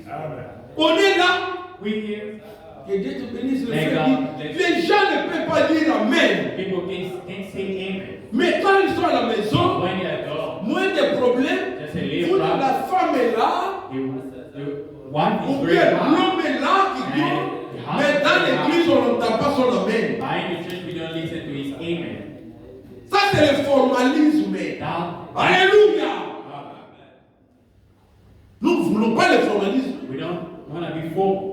On est là. We here, Que Dieu te bénisse. Le Mais frère quand- dit, les gens ne peuvent pas dire Amen. people can't say amen. Mais quand ils sont à la maison, When they are gone, moins de problèmes. just a little Vous, problem. la femme est là. The wife Ou is bien very happy. l'homme est là qui dit. Mais dans l'église, on n'entend pas son Amen. Behind the church, we don't listen to his amen. Ça, c'est le formalisme. That, Alléluia. Nous ne voulons pas le formalisme. we don't want to be formal.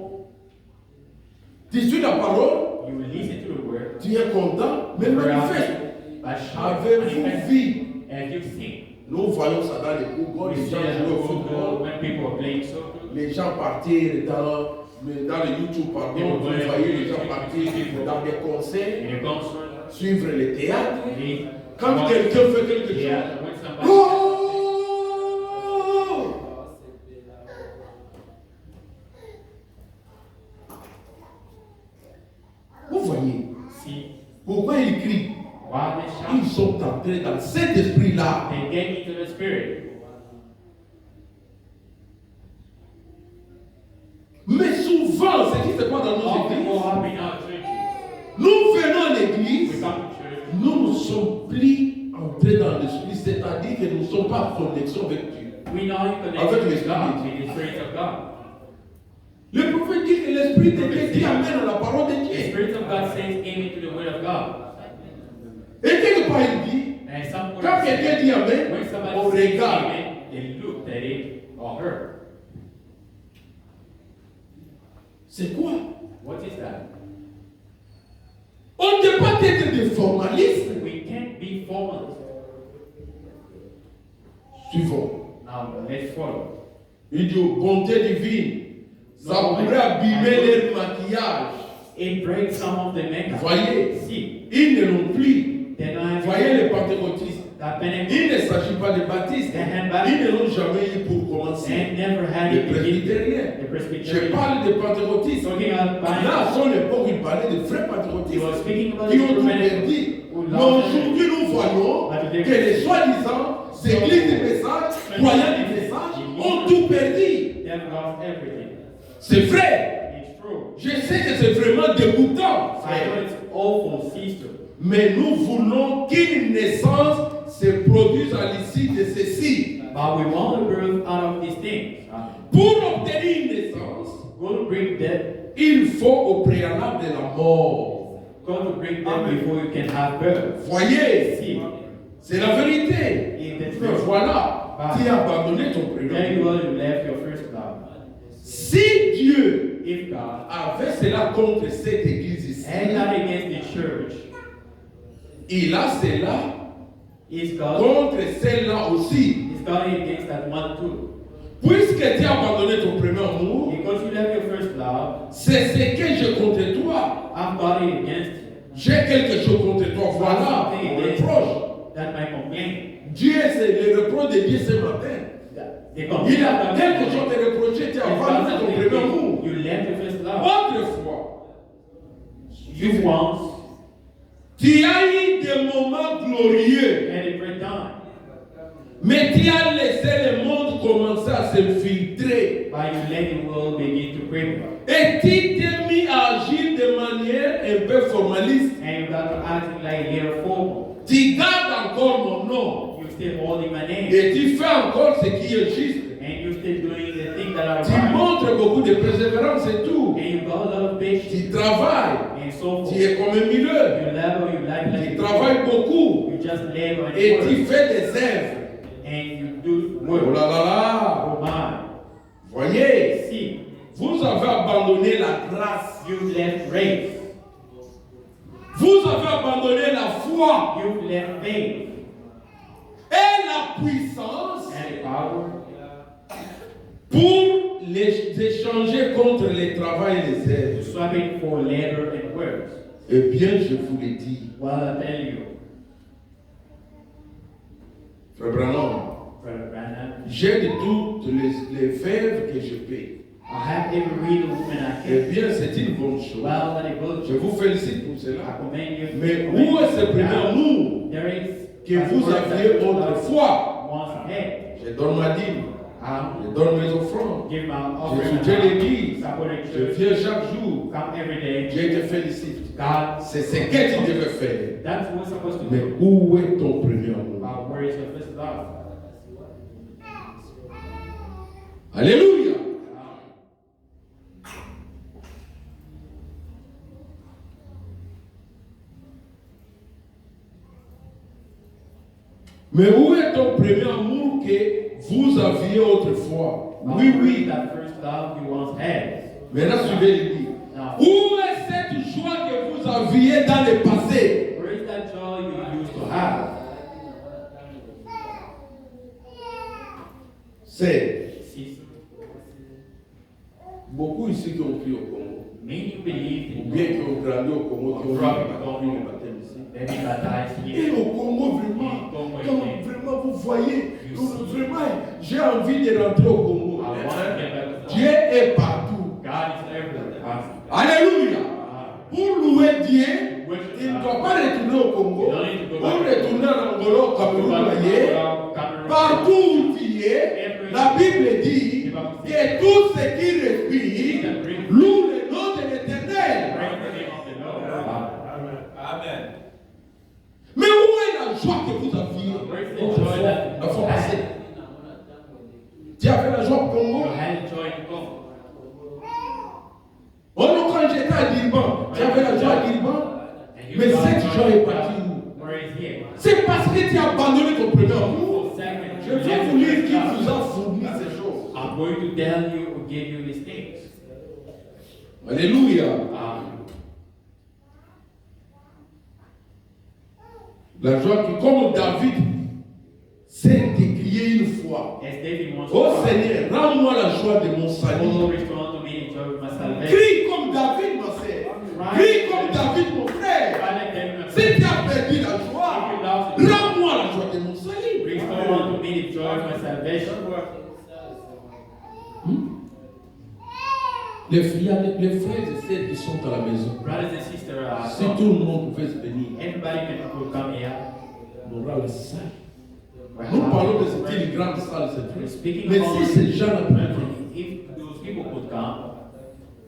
Tu suis la parole, You will listen to the word. tu es content, mais Very manifeste. happy. But shout, Avez-vous manifest, vu? as you sing. Nous voyons ça dans les Google, We les see gens that jouent au football, when people are playing soccer. les gens partir dans le YouTube, pardon, vous voyez les gens partir dans des concerts, In a concert, suivre le théâtre. they Quand watch- quelqu'un fait quelque chose, yeah, when somebody oh! God is Ils shouting. sont entrés dans cet esprit-là. They get into the spirit. Mais souvent, ce qui se passe dans nos Often églises, what happens in our churches, nous venons à we l'église, come to church, nous ne sommes plus entrés dans l'esprit, c'est-à-dire que nous ne sommes pas en connexion avec Dieu. we know you connect Avec with l'esprit God, de with the Spirit of God. Le prophète dit que l'esprit de Dieu dit Amen à la parole de The Dieu. Spirit of God says amen to the word of God. Et quelque part, il dit, And some quand quelqu'un dit Amen, when somebody on says regarde. amen, they looked at it or her. C'est quoi? What is that? On ne peut pas être des formalistes. We can't be formalist. Suivons. Now let's follow. Il dit bonté divine. Ça pourrait abîmer leur maquillage. It breaks some of the makeup. Voyez, See, ils ne l'ont plus. they don't have Voyez les pentecôtistes. that Pentecost. Il ne s'agit pas de baptistes. Ils ne l'ont jamais eu pour commencer. And never had Les it begin. presbytériens. The Je Presbyterian. parle des pentecôtistes. Talking about Là, à son époque, il parlait de vrais He pentecôtistes was speaking about qui ont the tout Pentecost. perdu. Who Mais lost aujourd'hui, nous voyons que les soi-disant églises du message, croyants du message, ont tout perdu. They've lost everything. C'est vrai. It's true. Je sais que c'est vraiment dégoûtant, I frère. know it's awful, sister. Mais nous voulons qu'une naissance se produise à l'issue de ceci. But we want the birth out of these things. Pour obtenir une naissance, Go to bring death. il faut au préalable de la mort. Go to bring death before you can have birth. Voyez, See, c'est la vérité. in the Mais truth. voilà, tu as abandonné ton There prénom. you are, you left your first love. Si Dieu If God avait cela contre cette église ici, had that against the church, il a cela is God contre celle-là aussi. is God against that one too? Puisque tu as abandonné ton premier amour, Because you left your first love, c'est ce que j'ai contre toi. I've got it against you. J'ai quelque chose contre toi. Voilà mon reproche. That my complaint. Dieu, c'est le reproche de Dieu ce matin. The complaint Il a that quelque chose à te reprocher, tu as abandonné ton premier amour. you left your first love. Autrefois, You once tu as eu des moments glorieux, had a great time, mais tu as laissé le monde commencer à s'infiltrer. but you let the world begin to creep up. Et tu t'es mis à agir de manière un peu formaliste. And you got to acting like a little formal. Tu gardes encore mon nom. You still holding my name. Et tu fais encore ce qui est juste. And you still doing the things that are Tu right. montres beaucoup de persévérance et tout. And you got a lot of patience. Tu travailles. And so forth. Tu es comme un milleur. You labor, you like Tu travailles beaucoup. you just labor and Et work. tu fais des œuvres. And you do Oh work. là là là. Oh my. Voyez, See, vous avez abandonné la grâce. you left grace. Vous avez abandonné la foi. You left faith. Et la puissance And the power pour les échanger contre le travail et les to œuvres. swap it for labor and works. Eh bien, je vous le dis, Well, I tell you, Frère Branham, Brother Branham, j'ai de toutes les fèves que je paie. I have every real woman I Eh can. bien, c'est une bonne chose. Well, that it goes. Je vous félicite pour I cela. commend you. Mais où est ce premier amour There is que vous aviez autrefois? once had. Je donne ma dîme, I je donne mes offrandes, give my je offering. soutiens l'église, Support the je church. viens chaque jour. Come every day. Dieu te félicite. God, C'est ce que tu devais faire. that's what we're supposed to Mais do. où est ton premier amour? But where is your first love? Alléluia. Mais où est ton premier amour que vous aviez autrefois? Oui, oui. That first love you once had. Maintenant, suivez le livre. Now, Où est cette joie que vous aviez dans le passé? where is that joy you used to have? C'est See, beaucoup ici qui ont pris au Congo. many believe Ou in bien qui ont grandi au Congo, qui ont pris le baptême ici. they be baptized Et here. au Congo, vraiment, comme vraiment vous voyez, vraiment, j'ai envie de rentrer au Congo. I want to get back to Dieu God. est partout. God is everywhere. Alléluia. Pour louer Dieu, Worship il ne God. doit pas retourner au Congo. You don't need to go Congolo, Cameroun, partout où tu es, la Bible dit que tout ce qui respire loue le nom de l'Éternel. Amen. Mais où est la joie que vous aviez la fois passée? Tu avais la joie au Congo? Oh non, quand j'étais à Durban, tu avais la joie à Durban? Mais cette joie est partie où? C'est parce que tu as abandonné ton premier amour. Je vais vous lire qui vous a fourni ces choses. I'm going to tell you who gave you these things. Alléluia. La joie qui, comme David s'est décrié une fois. As David once Oh Seigneur, rends-moi la joie de mon Oh, salut. restore to me the joy of my salvation. Crie comme David, ma sœur. Crie comme David, mon frère. Cry like David, my Si friend. tu as perdu la joie, rends-moi la joie de mon salut. Restore to me the joy of my salvation. Les frères et sœurs qui sont à la maison, Brothers and sisters, si tout le monde pouvait se bénir, everybody can come here. on aura la salle. Nous parlons de cette grande salle, c'est We're vrai. speaking Mais about si ces gens-là pouvaient venir, if those people could come,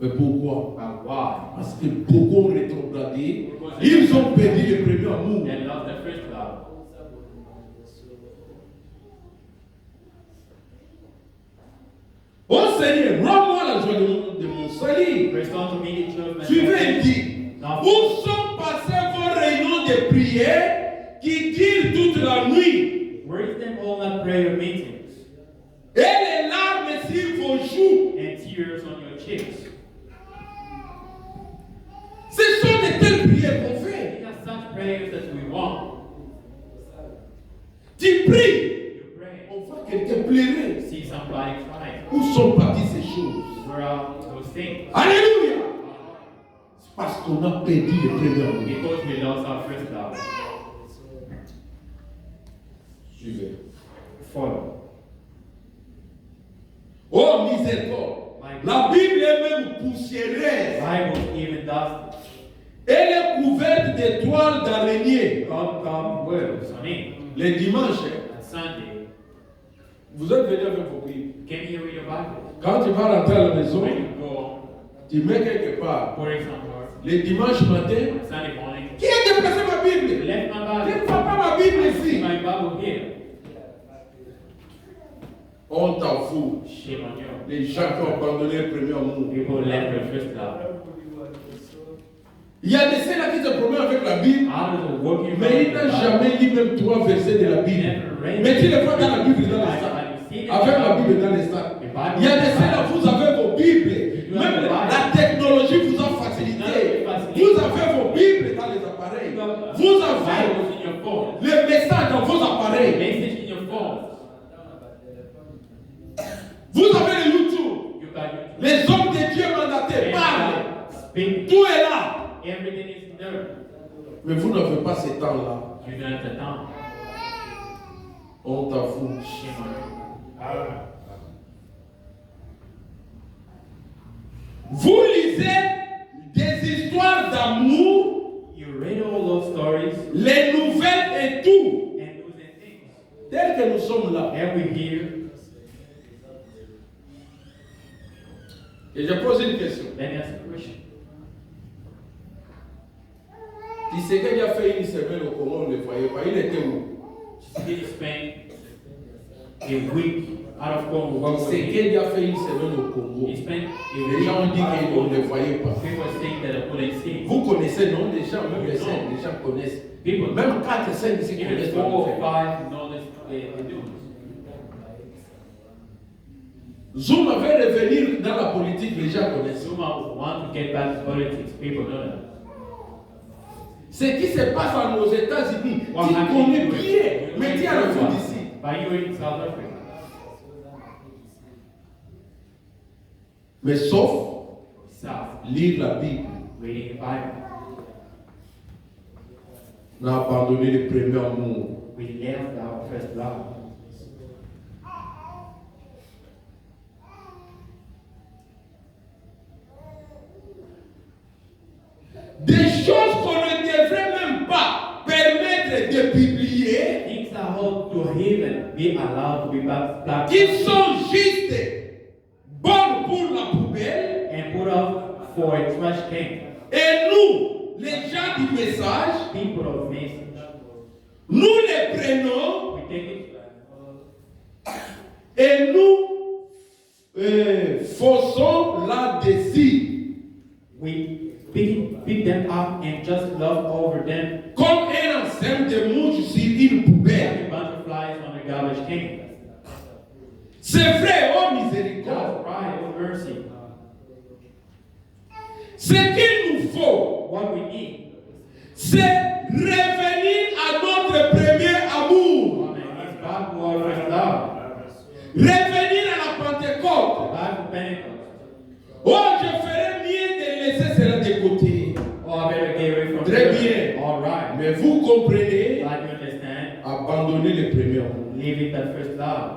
mais pourquoi? why? Parce que beaucoup ont rétrogradé, ils ont perdu le premier amour. They lost their first love. Oh Seigneur, rends-moi la joie de mon salut. Restore to me the joy of my Suivez, il salvation. dit, où sont passés vos réunions de prière qui durent toute la nuit? Where is them all that prayer meetings Et les larmes sur vos joues? and tears on your cheeks? Ce sont de telles prières qu'on fait. These are such prayers that we want. Tu pries, You pray. on voit quelqu'un pleurer. See somebody crying. Où sont parties ces choses? Where are those things? Alléluia! C'est parce qu'on a perdu le premier amour. Because we lost our first love. Suivez. Follow. Oh miséricorde! La Bible est même poussiéreuse. Bible even dusty. Elle est couverte d'étoiles d'araignée. God words on it. Les dimanches, On Sunday, vous êtes venus avec vos Bibles. can you read your Bible? Quand tu vas rentrer à la maison, When you go, tu mets quelque part. for example, Les dimanches matin, Sunday morning, qui a déplacé ma Bible? left my Je ne Bible. vois pas ma Bible ici. My Bible here. On t'en fout. Shame on you. Les gens qui ont abandonné le premier amour. People left their first love. Il y a des ceux-là qui se promènent avec la Bible, Others are working mais il n'a jamais lu même 3 versets de la Bible. Mais tu les vois dans la Bible dans les sacs. Avec la Bible dans les sacs. Il y a des ceux-là, vous avez vos Bibles. Même la technologie vous a facilité. Vous avez vos Bibles dans les appareils. Vous avez Bibles in your phone. les messages dans vos appareils. Message in your phone. Vous avez le YouTube. You got your Les hommes de Dieu mandatés parlent. Speak. Tout est là. Everything is there. Mais vous n'avez pas ce temps-là. You don't have the time. On t'en fout. Shame on you. Vous lisez des histoires d'amour, You read all those stories les nouvelles et tout. and those things. Tel que nous sommes là. And we hear. Et je pose une question. Let me ask you a question. Tu sais qu'il a fait une semaine au Congo, on ne le voyait pas. Il était où? He spent a week out of Congo. What was C'est he? qu'il a fait une semaine au Congo. He spent a Les week gens ont dit out of qu'on ne le Congo. voyait pas. People think that I couldn't see. Vous connaissez, non? Les gens, même les saints, les gens connaissent. People, Même 4 5 ici even connaissent 4 pas. or 5 know this, they do. Zoom avait revenir dans la politique, les gens connaissent. Zuma want to get back to politics. People know that. Ce qui se passe aux États-Unis, What tu happened connais to bien, it? mais tu as le fond d'ici. But you in South Africa. Mais sauf South, lire la Bible. reading the Bible. On a abandonné le premier amour. We left our first love. Des choses qu'on ne devrait même pas permettre de publier, allowed to even be allowed to be baptized qui sont juste bonnes pour la poubelle. and put up for a trash can. Et nous, les gens du message, People of message. nous les prenons We take it et nous forçons là-dessus. we pick them up and just love over them Comme un ensemble de mouches sur une poubelle. like a bunch of flies on a garbage can. C'est vrai, oh God's miséricorde. pride or mercy. Ce qu'il nous faut, What we need. c'est revenir à notre premier amour. Amen. It's back to our first love. Revenir à la Pentecôte. Back to Pentecost. Oh, je ferais mieux de laisser cela de côté. Oh, I better get away from Très church. bien. All right. Mais vous comprenez, Like you understand, abandonner le premier amour. leaving that first love.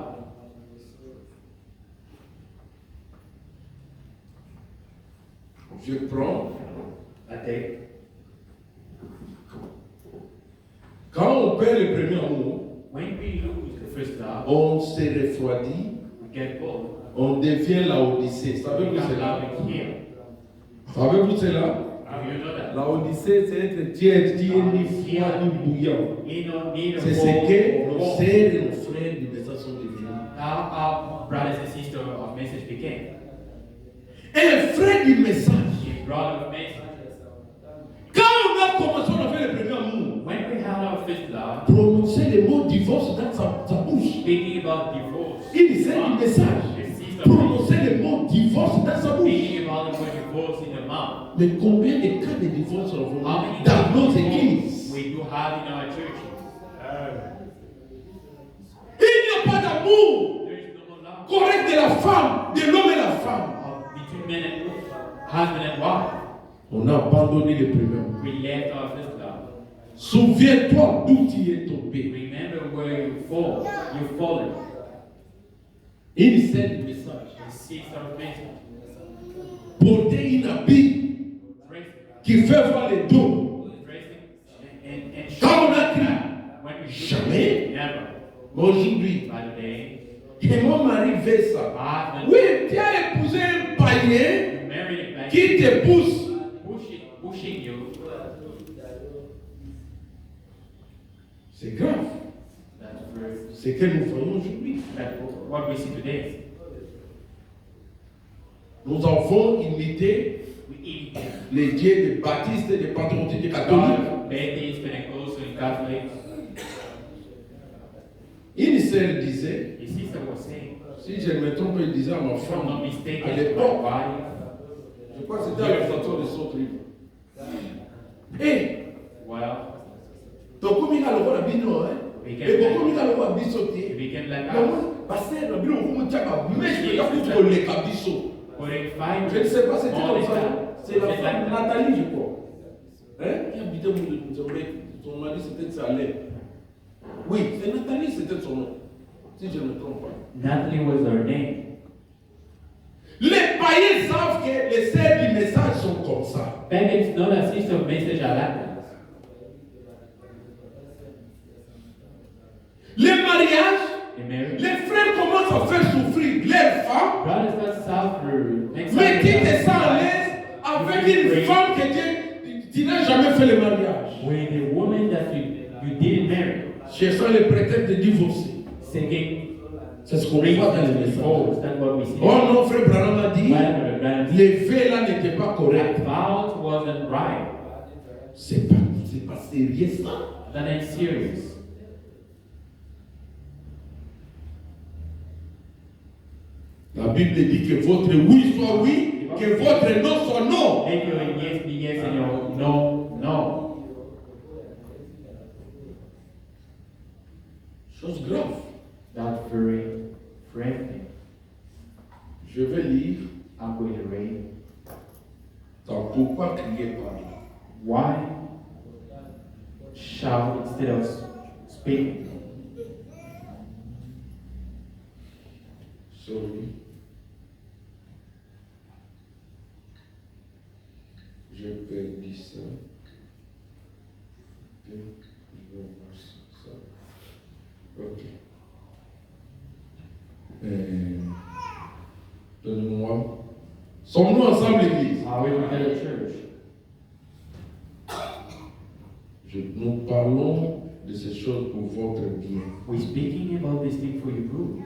Je prends. I take. Quand on perd le premier amour, When we lose the first love, on se refroidit, we get cold. on devient la Odyssée. We Savez-vous become cela? like here. Savez-vous cela? Do you know that? La Odyssée, c'est être tiède, ni froid, ni bouillant. You don't need a C'est ce cold que or nos warm. sœurs et nos frères du message sont devenus. How our brothers and sisters of message became. Un frère du message. A brother of message. Quand on a commencé, on a fait le premier amour. When we had our first love, Prononcer le mot divorce dans sa bouche. speaking about divorce. Il sait du message. A sister Prononcer le mot divorce dans sa bouche. speaking about the word divorce in the mouth. Mais combien de cas de divorce avons-nous How many dans nos divorce églises? we do have in our churches? Il n'y a pas d'amour There is no more love correct de la femme, de l'homme et la femme. between men and husband and wife. On a abandonné le premier amour. We left our first love. Souviens-toi d'où tu es tombé. Remember where you fall. You've fallen. Il sait le message. The sister of message. Porter une habit Dressing. qui fait voir les dos. Dressing and Quand on a crié, when we do jamais. never. Aujourd'hui, By the day, et mon mari fait ça. my husband, Oui, tu as épousé un païen you married a man qui te pousse. pushing you. C'est grave. That's very, C'est ce que nous voyons aujourd'hui. that's what we see today. Nous avons imité We imitate les dieux des baptistes, des pentecôtistes, des catholiques. God, Baptist, Pentecostal, and Catholic. Une sœur disait, His sister was saying, si je ne me trompe, il disait à ma if I'm femme, not mistaken, à my l'époque, wife, je crois que c'était à l'observatoire de son livre. Eh, well, tokomika lokola bino, ekokomika lokola biso he te. became like us, yango basere na bino okomotiaka mese ekuti koleka biso. putting fire Je ne sais pas, c'était all comme the ça. time. C'est la Just like femme that. Nathalie, je crois. Hein? Qui habitait son mari, c'était Saleh. Oui, c'est Nathalie, c'était son nom. Si je ne me trompe pas. Natalie was her name. Les païens savent que les sœurs du message sont comme ça. Pagans know that sister of message are like that. Les mariages, They married. les frères commencent à faire souffrir leurs femmes, Brothers start suffering. mais qui te sent à l'aise avec une femme que tu n'as jamais fait le mariage. With a woman that you didn't marry, Cherchant le prétexte de divorcer. seeking C'est ce qu'on voit dans les messages. divorce. That's what we see. Oh non, frère Branham a dit, Whatever the les faits là n'étaient pas corrects. vows wasn't right. C'est pas sérieux ça. That ain't serious. La Bible dit que votre oui soit oui, que votre non soit non. Make your yes be yes and your no, no. Chose grave. That's very frightening. Je vais lire I'm going to read. dans Pourquoi crier pas. Why shout instead of speaking? Sorry. Je perdu ça. Je vais voir ça. Sommes-nous ensemble, l'église? Are we together, church? Nous parlons de ces choses pour votre bien. We're speaking about this thing for your good.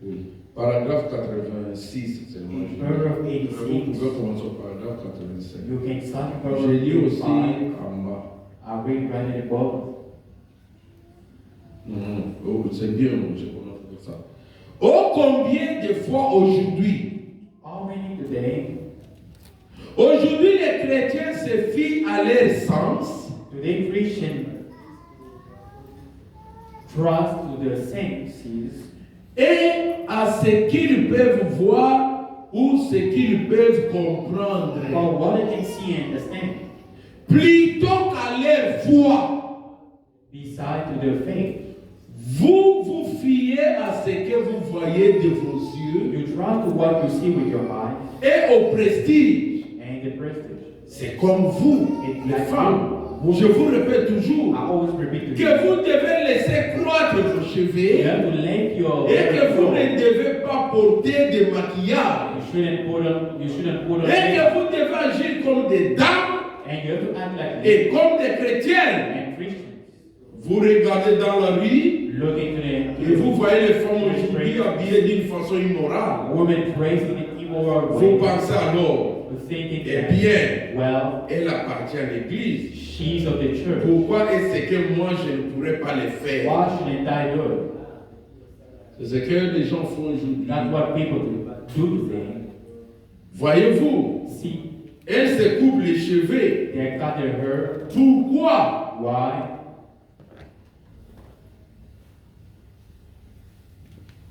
Oui. Paragraphe 86, c'est le moi. Paragraph Vous 86. pouvez commencer au paragraphe 85. You can start J'ai paragraph lu aussi 85. en bas. Are we writing above? Oh, c'est bien, je commence comme ça. Oh, combien de fois aujourd'hui? How many today? Aujourd'hui, les chrétiens se fient à leur sens Today Christians trust to the senses et à ce qu'ils peuvent voir ou ce qu'ils peuvent comprendre. or what they can see and understand, Plutôt qu'à leur foi. beside to their faith. Vous vous fiez à ce que vous voyez de vos yeux You trust to what you see with your eyes et au prestige. and the prestige. C'est comme vous, les femmes. Je vous répète I toujours always repeat to que you, vous devez laisser croître vos you cheveux have to let your et que vous hair ne grow. devez pas porter de maquillage You shouldn't put on et que makeup, vous devez agir comme des dames and you have to act like et comme des chrétiennes. and Christians. Vous regardez dans la rue Look into et vous voyez les femmes aujourd'hui habillées d'une façon immorale. women praising the immoral Vous way, pensez alors, thinking eh that, bien, well, elle appartient à l'église. she's of the church. Pourquoi est-ce que moi je ne pourrais pas le faire? Why shouldn't I do it? C'est ce que les gens font aujourd'hui. That's what people do today. Voyez-vous, See, elle se coupe les cheveux. they cut their hair. Pourquoi? Why?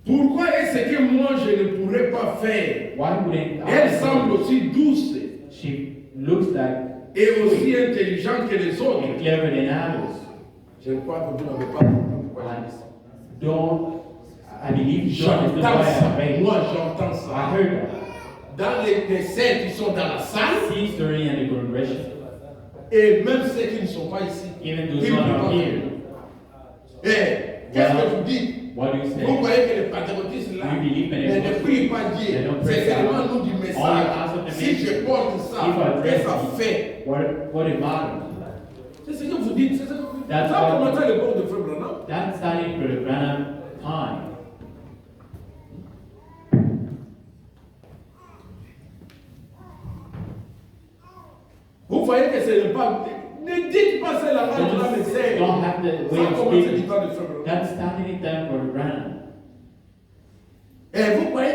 Pourquoi est-ce que moi je ne pourrais pas faire? Why wouldn't Elle I? semble aussi douce She looks like et aussi intelligente que les autres. and clever than others. Je crois que vous n'avez pas compris. I believe John is the J'entends boy ça. I read. Moi j'entends I ça. heard that. Dans les sœurs qui sont dans la salle History and the congregation, et même ceux qui ne sont pas ici. even those Ils who ne are peuvent not pas here. Eh, qu'est-ce que vous dites? What do you say? Vous voyez que les pentecôtistes là We believe in ne it. prient pas Dieu. They don't C'est pray God. seulement nous du Only message. us of the Si message. je porte ça, If I qu'est-ce que dress ça me, fait? what it matters. C'est ce que vous dites. C'est ce que vous dites. That's Ça a what- commencé à l'époque de Frère Branham. That's starting for the Branham time. Vous voyez que ce n'est pas. Ne dites pas c'est la langue de la message. Don't have the Ça way a of commencé du speaking. temps de Frère Branham. That's starting time for the Branham. Et vous voyez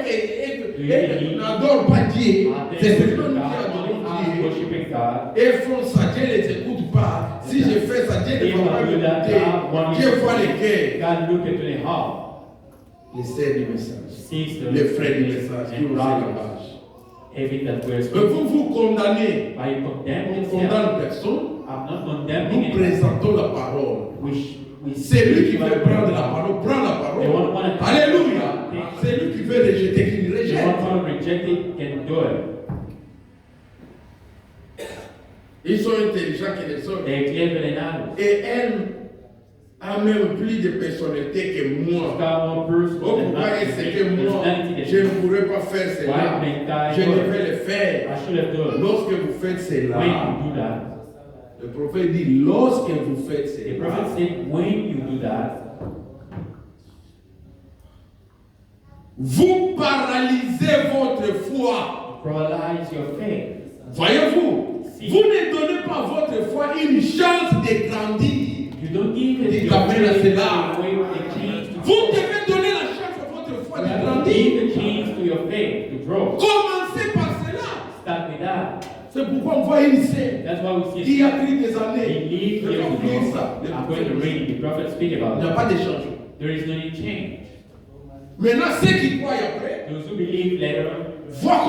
Oui. qu'elle n'adore pas Dieu. They C'est worship seulement nous qui God, adorons us Dieu. worshiping God. Et font ça, Dieu ne les écoute pas. Si je fais ça, Dieu ne If va pas I do that, God m'écouter. wants Dieu you voit les to cœurs. God look into the heart. Les sœurs du message. Sees the Les frères du message. Qui and ont brothers. la page. Everything that we're Mais speaking. vous vous condamnez. By On condemning ne self, condamne personne. I'm not condemning Nous anyone. présentons la parole. We C'est lui qui speak veut about prendre God. la parole. Prends la parole. They want to- Alléluia. C'est lui qui veut rejeter, qui The rejette. one who reject it can do it. Ils sont intelligents que les autres. They're clever than others. Et elle a même plus de personnalité que She's moi. got more personal Oh, than pourquoi us. est-ce que moi, Personality je than ne pourrais pas faire Why cela? can't I Je do it? devais le faire. I should have done it. Lorsque vous faites When cela, you do that, le prophète dit, lorsque vous faites the cela, prophet said, when you do that, vous paralysez votre foi. paralyze your faith. Voyez-vous, Si. vous ne donnez pas à votre foi une chance de grandir. You don't give it Dites your amen à faith cela. the way the change to Vous devez donner la chance à votre foi You de have to grandir. give the change to your faith to grow. Commencez par cela. Start with that. C'est pourquoi on voit une sœur That's why we see qui a pris des he années. lived Je vais years lire ago. ça. I'm going to read the prophet speak Il about n'y a it. pas de changement. There is no need change. Maintenant, ceux qui croient après, Those who believe later, voient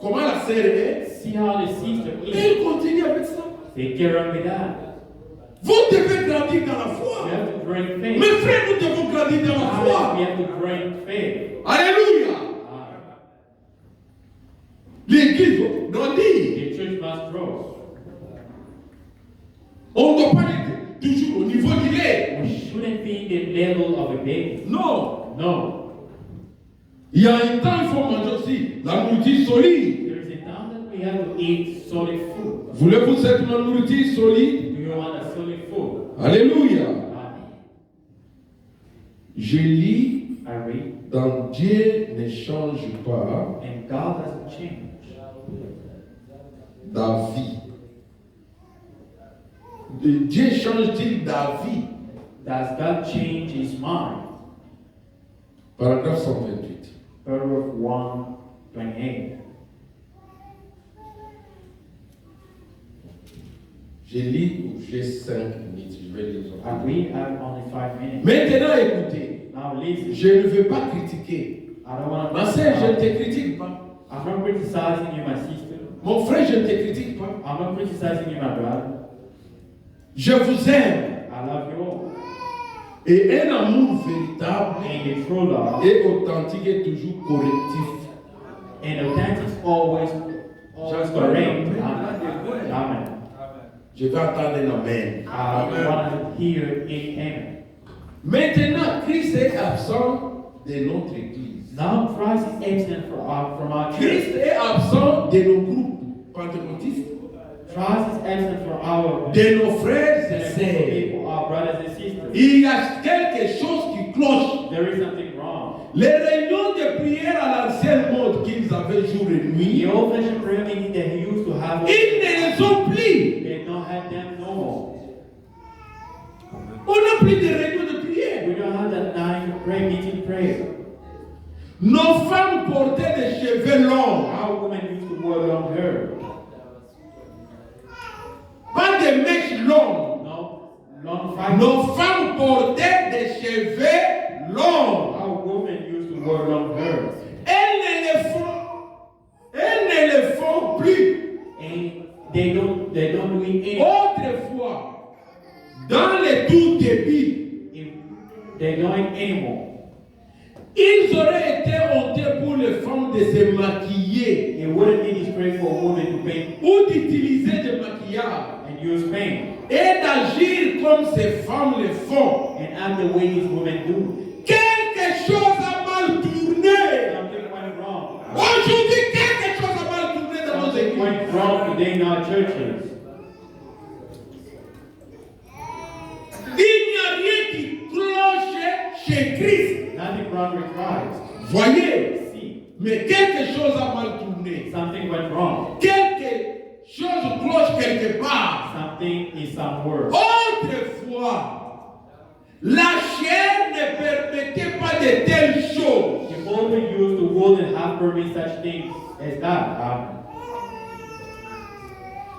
comment la sœur est. see how the sister Et is. ils continuent avec ça. They carry on with that. Vous devez grandir dans la We foi. have to grow in faith. Mes frères, nous devons grandir dans la We foi. have to grow in faith. Alléluia. Ah. L'église church must grow. On ne doit pas être toujours au niveau du lait. We shouldn't be in the level of a baby. Non. No. Il y a un temps, il faut manger aussi la nourriture solide. There is a time that we have to eat solid food. Voulez-vous cette nourriture solide? Do you want a solid food? Alléluia. Amen. Je lis I read, dans Dieu ne change pas and God doesn't change. d'avis. Dieu change-t-il d'avis? Does God change his mind? Paragraphe 128. Paragraph 128. Je lis ou j'ai 5 minutes, je vais lire. And we have only 5 minutes. Maintenant, écoutez, Now listen. je ne veux pas critiquer. I don't want to. Ma sœur, je ne te critique pas. I'm not criticizing you, my sister. Mon frère, je ne te critique pas. I'm not criticizing you, my brother. Je vous aime. I love you all. Et un amour véritable And the true love et authentique est toujours correctif. and authentic is always correct. Amen. Je vais entendre un amen. I want to hear it. Amen. Maintenant, Christ est absent de notre église. Now Christ is absent from our church. Christ est absent de nos groupes pentecôtistes, Christ is absent from our de nos frères et sœurs. people, our brothers and sisters. Il y a quelque chose qui cloche. There is something wrong. Les réunions de prière à l'ancienne mode qu'ils avaient jour et The nuit, old-fashioned prayer meeting that he used to have, ils ne les ont plus. they don't have them no more. On n'a plus de réunions de prière. We don't have that night prayer meeting prayer. Nos femmes portaient des cheveux longs, Our women used to wear long hair. pas des mèches longues. No, long fibers. Nos femmes portaient des cheveux longs. Our women used to wear long hair. Elles ne le font plus. And they don't do it anymore. Autrefois, dans les tout débits, If they don't anymore. ils auraient été honteux pour les femmes de se maquiller It wouldn't be disgrace for a woman to paint ou d'utiliser des maquillages and use paint et d'agir comme ces femmes le font. and act the way these women do. Quelque chose a mal tourné. Something went wrong. Aujourd'hui, quelque chose a mal tourné dans nos Something églises. went wrong today in our churches. Il n'y a rien qui cloche chez Christ. Nothing wrong with Christ. Voyez, See, mais quelque chose a mal tourné. something went wrong. Quelque chose cloche quelque part. Something is somewhere. Autrefois, la chair ne permettait pas de telles choses. The pulpit used to wouldn't have permit such things as that.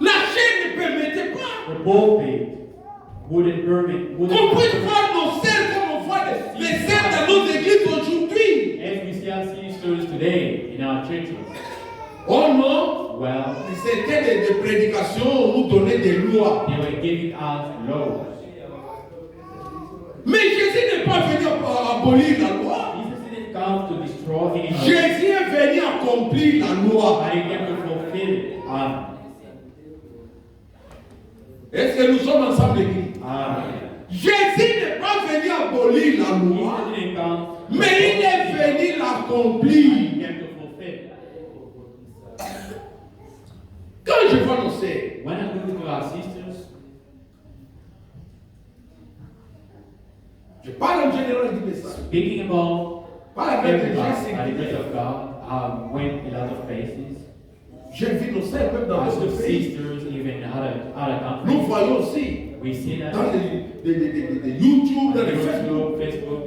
La chair ne permettait pas. The pulpit wouldn't permit. On peut voir nos sœurs comme on voit les sœurs dans nos églises aujourd'hui. As we see our sisters today in our churches. Oh non, Well, c'était des prédications, on nous donnait des lois. they were giving us laws. Mais Jésus n'est pas venu abolir la loi. Jesus didn't come to destroy any law, Jésus est venu accomplir la loi. but he came to fulfill it. Est-ce que nous sommes ensemble, l'église? Jésus n'est pas venu abolir la loi, Jesus didn't come, mais il est venu l'accomplir. he came to fulfill it. Quand je vois nos sœurs, When I look to our sisters, je parle en général du message. speaking about Pas avec les everybody, gens by the grace séculiers. of God, went a lot of places. J'ai vu nos sœurs même dans As notre the pays. sisters, even other Nous countries, voyons aussi we see that dans les YouTube, dans les Facebook, Facebook.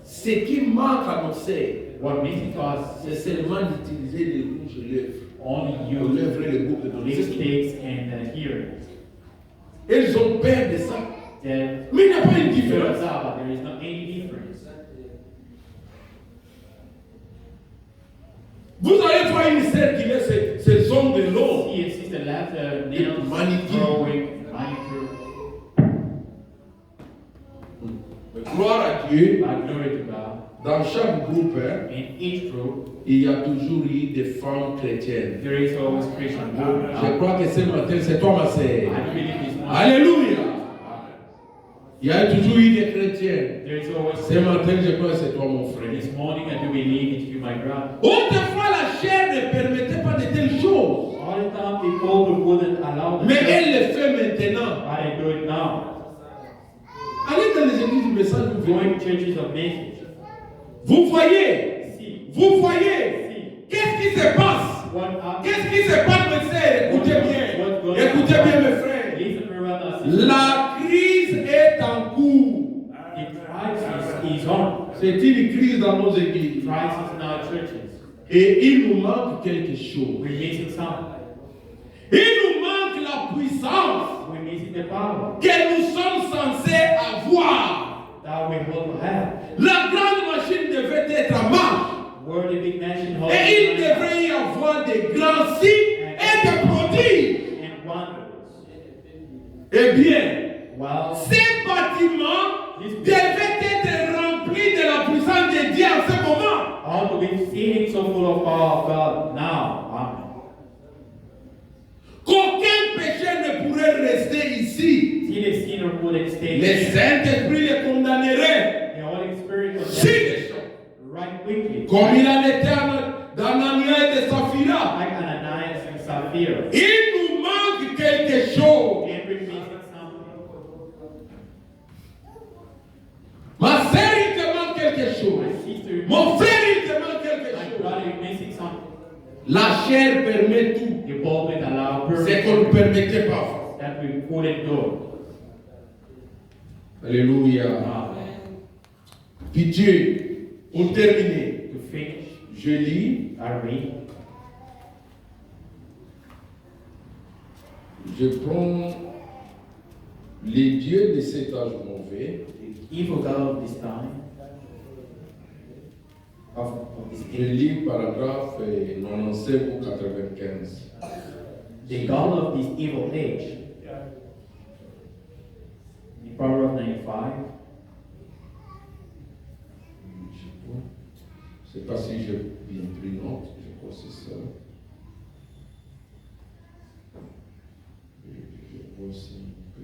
ce qui manque à nos sœurs, What makes it us c'est seulement d'utiliser les rouges et lèvres. only Aux use lèvres et les boucles de nos lipsticks and earrings. Ils ont peur de ça. That Mais il n'y a pas une difference, différence. but there is no any difference. Vous allez voir une sœur qui laisse ses ongles longs. See a sister left nails Manicure. growing, manicure. Gloire à Dieu. But glory to God. Dans chaque groupe, hein, In each group, il y a toujours eu des femmes chrétiennes. there is always Christian women. Je crois que ce matin, c'est toi ma sœur. I believe this morning. Alléluia. Il y a toujours eu des chrétiennes. There is always Ce matin, je crois que c'est toi mon frère. This morning I do believe it's you, my brother. Autrefois, la chair ne permettait pas de telles choses. All the time people wouldn't allow them. Mais elle le fait maintenant. But I do it now. Allez dans les églises du message, vous Going voyez. to churches of message. Vous voyez. See. Vous voyez. Qu'est-ce qui se passe? What happened? Qu'est-ce qui se passe, mes frères? Écoutez bien. Écoutez bien, mes frères. Listen, brothers and sisters. La crise est en cours. The crisis is on. C'est une crise dans nos églises. Crisis in our churches. Et il nous manque quelque chose. We're missing something. Il nous manque la puissance We're missing the power que nous sommes censés avoir. that we will have. La grande machine devait être en marche. Where the big nation holds Et il devrait y avoir des grands signes et des prodiges. and wonders. Eh bien, Well, ces bâtiments devaient être remplis de la puissance de Dieu en ce moment. all to be seen so full of power of God now. Amen. Qu'aucun péché ne pourrait rester ici. See the sinner would stay Le here. Saint-Esprit les condamnerait. The Holy Spirit will Si les choses. right quickly. Comme il en était d'Anania et de Saphira. Like Ananias and Sapphira. Il nous manque quelque chose. And we're missing something. Ma sœur, il te manque quelque My chose. sister, Mon frère, il te manque quelque my chose. brother, you're missing something. La chair permet tout. The pulpit allow C'est qu'on ne permettait pas. that we couldn't do. Alléluia. Amen. Pitié. Pour terminer, To finish, je lis. I read. Je prends les dieux de cet âge mauvais. The evil God of this time, of this Je age, lis paragraphe 95 ou 95. the God of this evil age, the power of 95, Je ne sais pas si j'ai bien pris note, je crois que c'est ça. Je vois aussi un peu.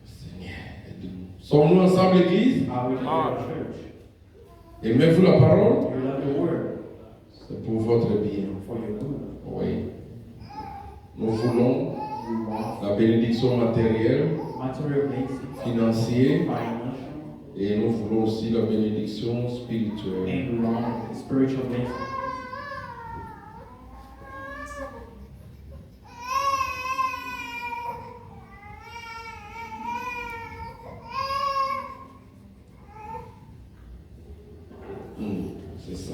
Seigneur, aide-nous. Sommes-nous ensemble, Église? I will our church. Aimez-vous la parole? You love the word C'est pour votre bien. for your good. Oui. Nous voulons You want la bénédiction matérielle, material blessings, financière, financial, et nous voulons aussi la bénédiction spirituelle. and you want spiritual blessings. C'est ça.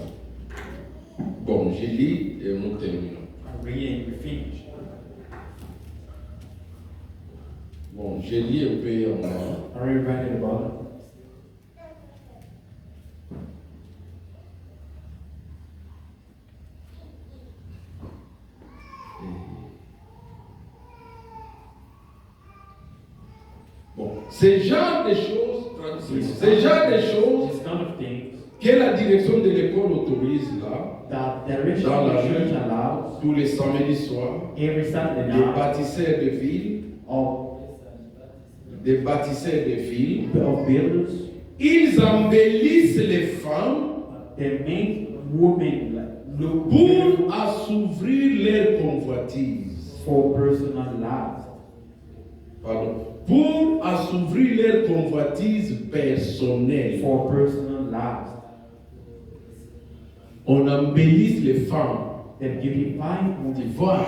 Bon, j'ai lu et nous terminons. I read and we finish. Bon, j'ai lu un peu en bas. I read right at the bottom. Bon, ce genre de choses, ce genre de choses This kind of things que la direction de l'école autorise là, that the rich dans la church rue, allows tous les samedis soirs, every Saturday des night bâtisseurs de villes, of builders, ils embellissent les femmes they make women look pour beautiful assouvir leur convoitise. for personal lust. Pardon. Pour assouvir leur convoitise personnelle. For personal lust. On embellisse les femmes. They beautify Tu women. vois,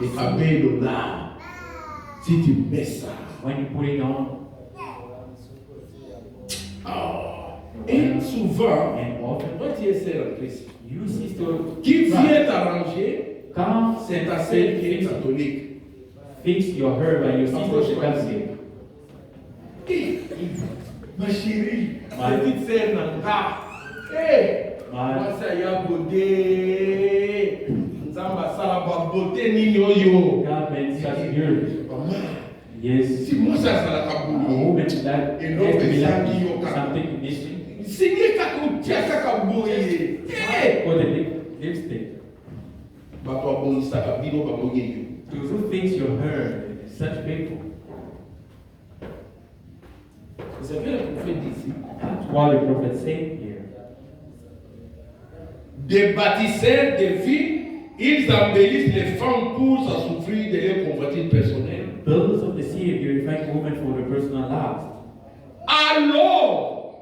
les cabellos là. Si tu mets ça. When you put it on, Et souvent, and often moi tu es sœur en Christ. you sister Qui vient t'arranger, come c'est ta sœur qui est catholique. fix your hair by your sister Catholic. Ma chérie, ma My- petite sœur Nanga. Hey! My- Moi, ça y a bodé. Nzamba Salaba babote nini oyo. God made such beauty. Maman, Yes. si moi ça ça la A kabulu. woman that Et non, has to be mais ça, like il y a- something missing. Signé kakutia kakaboye. Or the lipstick. Bato abongisa kabino baboye yo. To do things you heard, such people. Vous avez le prophète ici. That's what the prophet said here. Des bâtisseurs de villes, ils embellissent les femmes pour s'assouvir de leur convoitise personnelle. Builders of the city purify women for their personal lives. Alors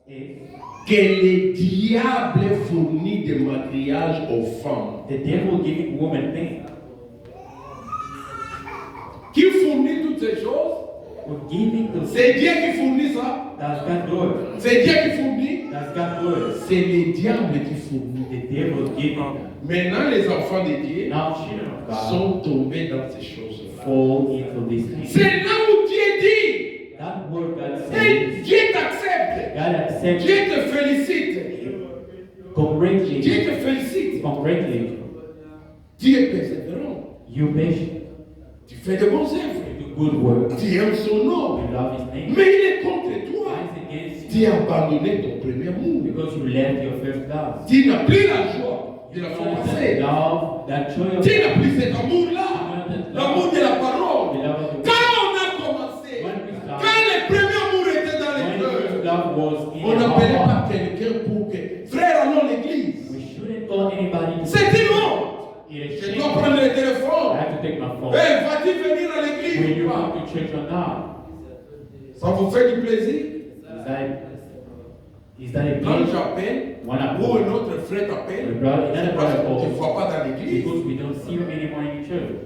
If que le diable fournit des maquillages aux femmes. the devil giving women pain, Qui fournit toutes ces choses? or giving the C'est Dieu qui fournit ça. does God do it? C'est Dieu qui fournit. Does God do it? C'est le diable qui fournit. The devil giving them. Maintenant, les enfants de Dieu Now children of God sont tombés dans ces choses-là. fall into these things. C'est là où Dieu dit. That word God Et says, Dieu t'accepte. God accepts Dieu te félicite. congratulate Dieu you. te félicite. Congratulate you. Tu es persévérant. You patient. Tu fais de bons œuvres. You do good work. Tu aimes son nom. You love His name. Mais il est contre toi. Why is against Tu you? as abandonné ton premier amour. Because you left your first love. Tu n'as plus la joie de la fois That passée. love, that joy of Tu n'as plus cet amour-là. L'amour de la the parole. love of the Quand on a commencé, When we started, quand le premier amour était dans les when the first cœurs, love was in on our n'appelait heart, pas quelqu'un pour que frère, allons à l'église. we shouldn't call anybody to C'est une honte. it is Je shame. dois prendre le I téléphone. have to take my phone. Hey, vas-tu venir à Will l'église you ou pas? come to church or not? Ça vous fait du plaisir? Is that a Quand gift? j'appelle, When I ou call, un autre frère the t'appelle, brother, c'est another parce brother qu'on ne te calls, voit pas dans l'église. because we don't see you anymore in church.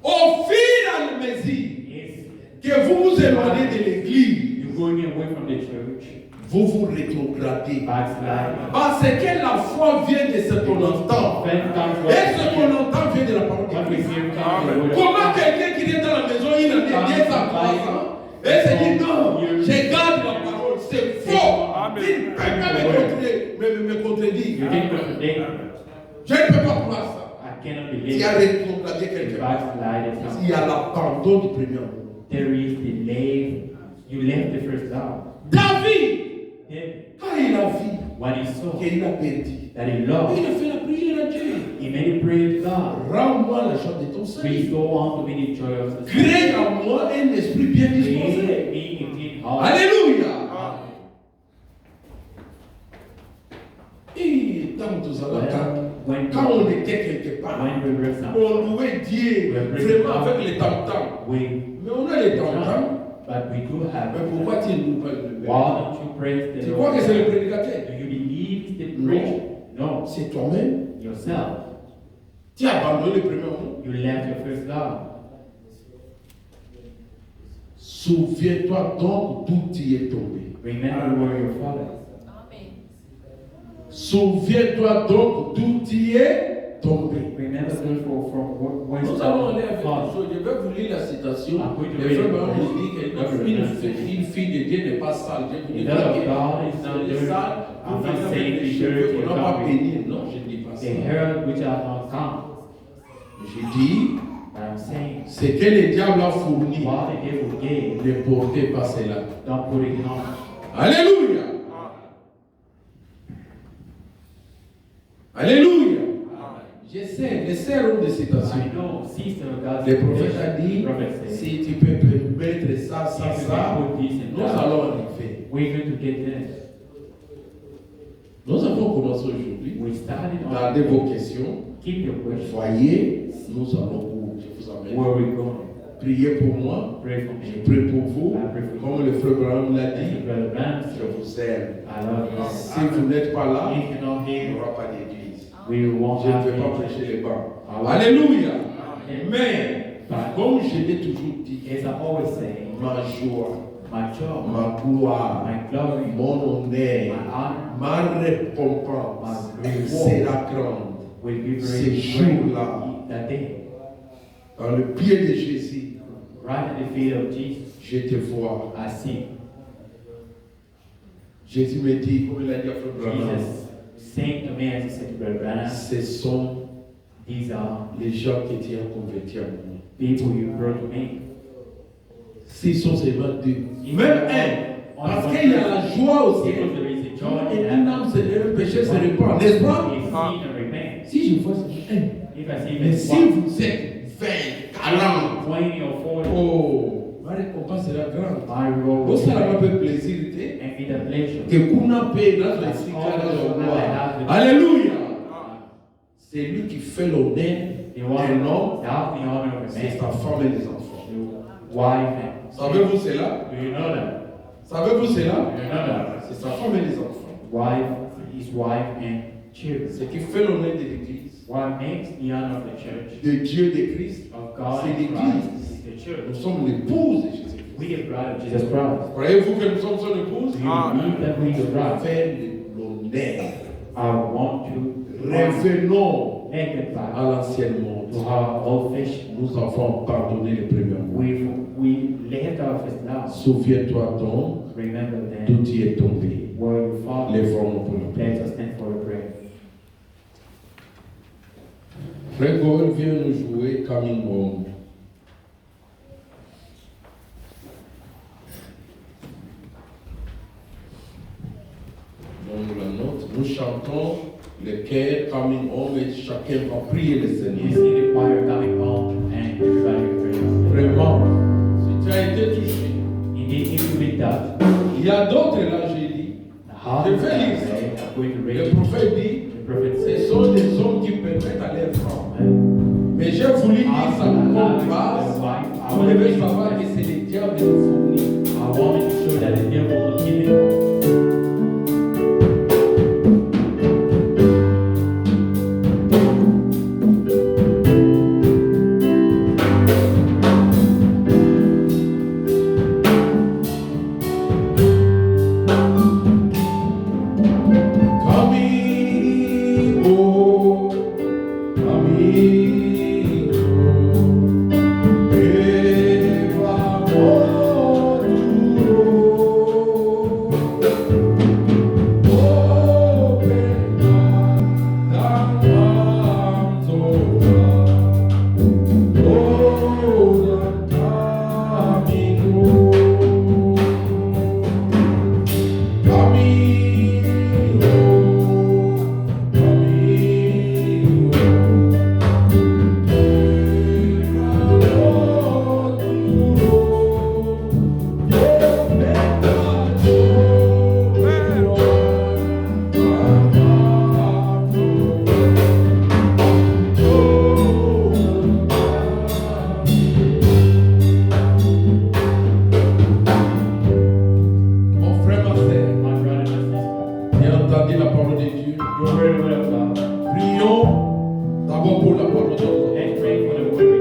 Au fur et à mesure Yes, que vous vous éloignez de l'église, you're going away from the church, vous vous rétrogradez. backsliding. Parce que la foi vient de ce qu'on entend. Faith comes Et ce qu'on what entend vient de la parole we de Christ. hear comes the word of Comment God. quelqu'un qui est dans la maison, il a dit 10 ans, 3 ans, et se dit non, je garde la parole, c'est faux. Il ne peut pas me contredire. You think of the day, Je ne peux pas croire ça. I cannot Il believe y a it. rétrogradé quelque You part. backslided. Il y a l'abandon du premier amour. There is delay. You left the first love. David, Then, quand il a vu when he saw qu'il a perdu, that he il loved, a fait la prière à Dieu. he made a prayer to God. Rends-moi la joie de ton salut. Restore unto me the joy of the Crée en moi un esprit bien disposé. Create me a clean heart. Alléluia. Et tant nous allons quand on était quelque part, When we were some, on louait Dieu vraiment avec les tam-tams. we Mais on a les tam-tams. but we do have. Mais pourquoi tu ne loues pas le Why Père? don't you praise the Tu crois que c'est le Lord? prédicateur? Do you believe it's the No. preacher? No, C'est toi-même. yourself. Tu as abandonné le premier amour. You left your first love. Souviens-toi donc d'où tu es tombé. Remember where your father is. Souviens-toi donc d'où tu es tombé. Remember from where Nous you allons aller avec started. une chose. Je vais vous lire la citation. I'm going to Le read frère it. Baron nous dit qu'une fille de Dieu n'est pas sale. Je vous dis The love of que God is not les dirty. sales, I'm vous not venez saying avec des the cheveux dirty qu'on or n'a pas garbage. bénis. Non, je ne dis pas ça. The hair which are not come. Je dis, But I'm saying, ce que le diable a fourni, what the devil gave, ne portez pas cela. don't put it on. Alléluia. Alléluia. Je sais, les sœurs ont des citations. I know, sister of God, Le prophète a dit, prophet said, si tu peux mettre ça, ça, if you ça, can put this and nous that, allons arriver. we're going to get this. Nous avons commencé aujourd'hui. We started on Gardez vos questions. keep your question. Voyez, nous allons où je vous amène. Where we going? Priez pour moi. Pray for Je me. prie pour vous. I pray for you. Comme le frère Branham l'a As the dit, brother Branham je said, vous aime. I love you. Si vous n'êtes pas là, If you're not il n'y here, aura pas d'église. we won't Je ne have vais pas you. prêcher les bancs. Amen. Alléluia. Amen. Mais, comme je l'ai toujours dit, As I always say, ma joie, my joy, ma gloire, my glory, mon honneur, my honor ma récompense My reward sera grande. will be Ces very jours-là, great that day. dans le pied de Jésus, Right at the feet of Jesus, je te vois. I see Jésus me dit, comme il a dit à Frère Branham, Jesus saying to me as he said to Brother Branham, ce sont These are les gens qui étaient convertis à moi. people you brought to me. S'ils sont seulement deux, même un, parce qu'il y a la joie aussi. Because there is a joy Quand in une that. âme se péché se répand, n'est-ce pas? If sin and repent. Si je vois c'est un, If I see mais even si one, vous êtes 20, 40, 20 or 40, oh, ma récompense sera grande. my role Vous will savez be un peu plaisir, and be the pleasure. que kuna paix dans la cité. Alléluia. C'est lui qui fait l'honneur The d'un one homme, without the honor of a c'est man, sa femme et les enfants. the wife and Savez-vous cela? do you know that? Savez-vous Do cela? you know that? C'est sa femme et les enfants. Wife, his wife and children. Ce qui fait l'honneur de l'Église, What makes the honor of the church, de Dieu, de Christ, of God c'est and l'Église. Christ, is the church. Nous sommes l'épouse de Jésus. We the bride of Jesus Christ. Croyez-vous que nous sommes son épouse? Do you believe that we the bride? Faire l'honneur. I want to Revenons make it back à l'ancien monde. to our old fish. Nous avons pardonné le premier amour. We left our first love. Souviens-toi donc Remember d'où then tu es tombé. where you fought. Lève-nous pour la prière. Let us stand for a prayer. Frère Gordon vient nous jouer Coming Home. Donc la note, nous chantons le chœur Coming Home et chacun va prier le You Seigneur. see the choir coming home and everybody will pray. Vraiment, si tu as été touché, Indeed, if you've been touched, il y a d'autres là, j'ai dit. the heart Je is vais lire that ça. way. I'm going to read Le it. prophète dit, The prophet ce says, sont des hommes qui permettent à leurs femmes. Mais j'ai voulu dire ça comme base pour lever savoir que c'est le diable qui nous fournit. I wanted to show that the devil will give it. Coming home, coming home, evermore to roam. Open thine arms, O God, Lord, I'm coming home. Coming home, coming home. Mon frère, ma sœur, My brother and my sister, bien entendu la parole de Dieu. you heard the word of God. Prions d'abord pour la parole de Dieu. Let's pray for the word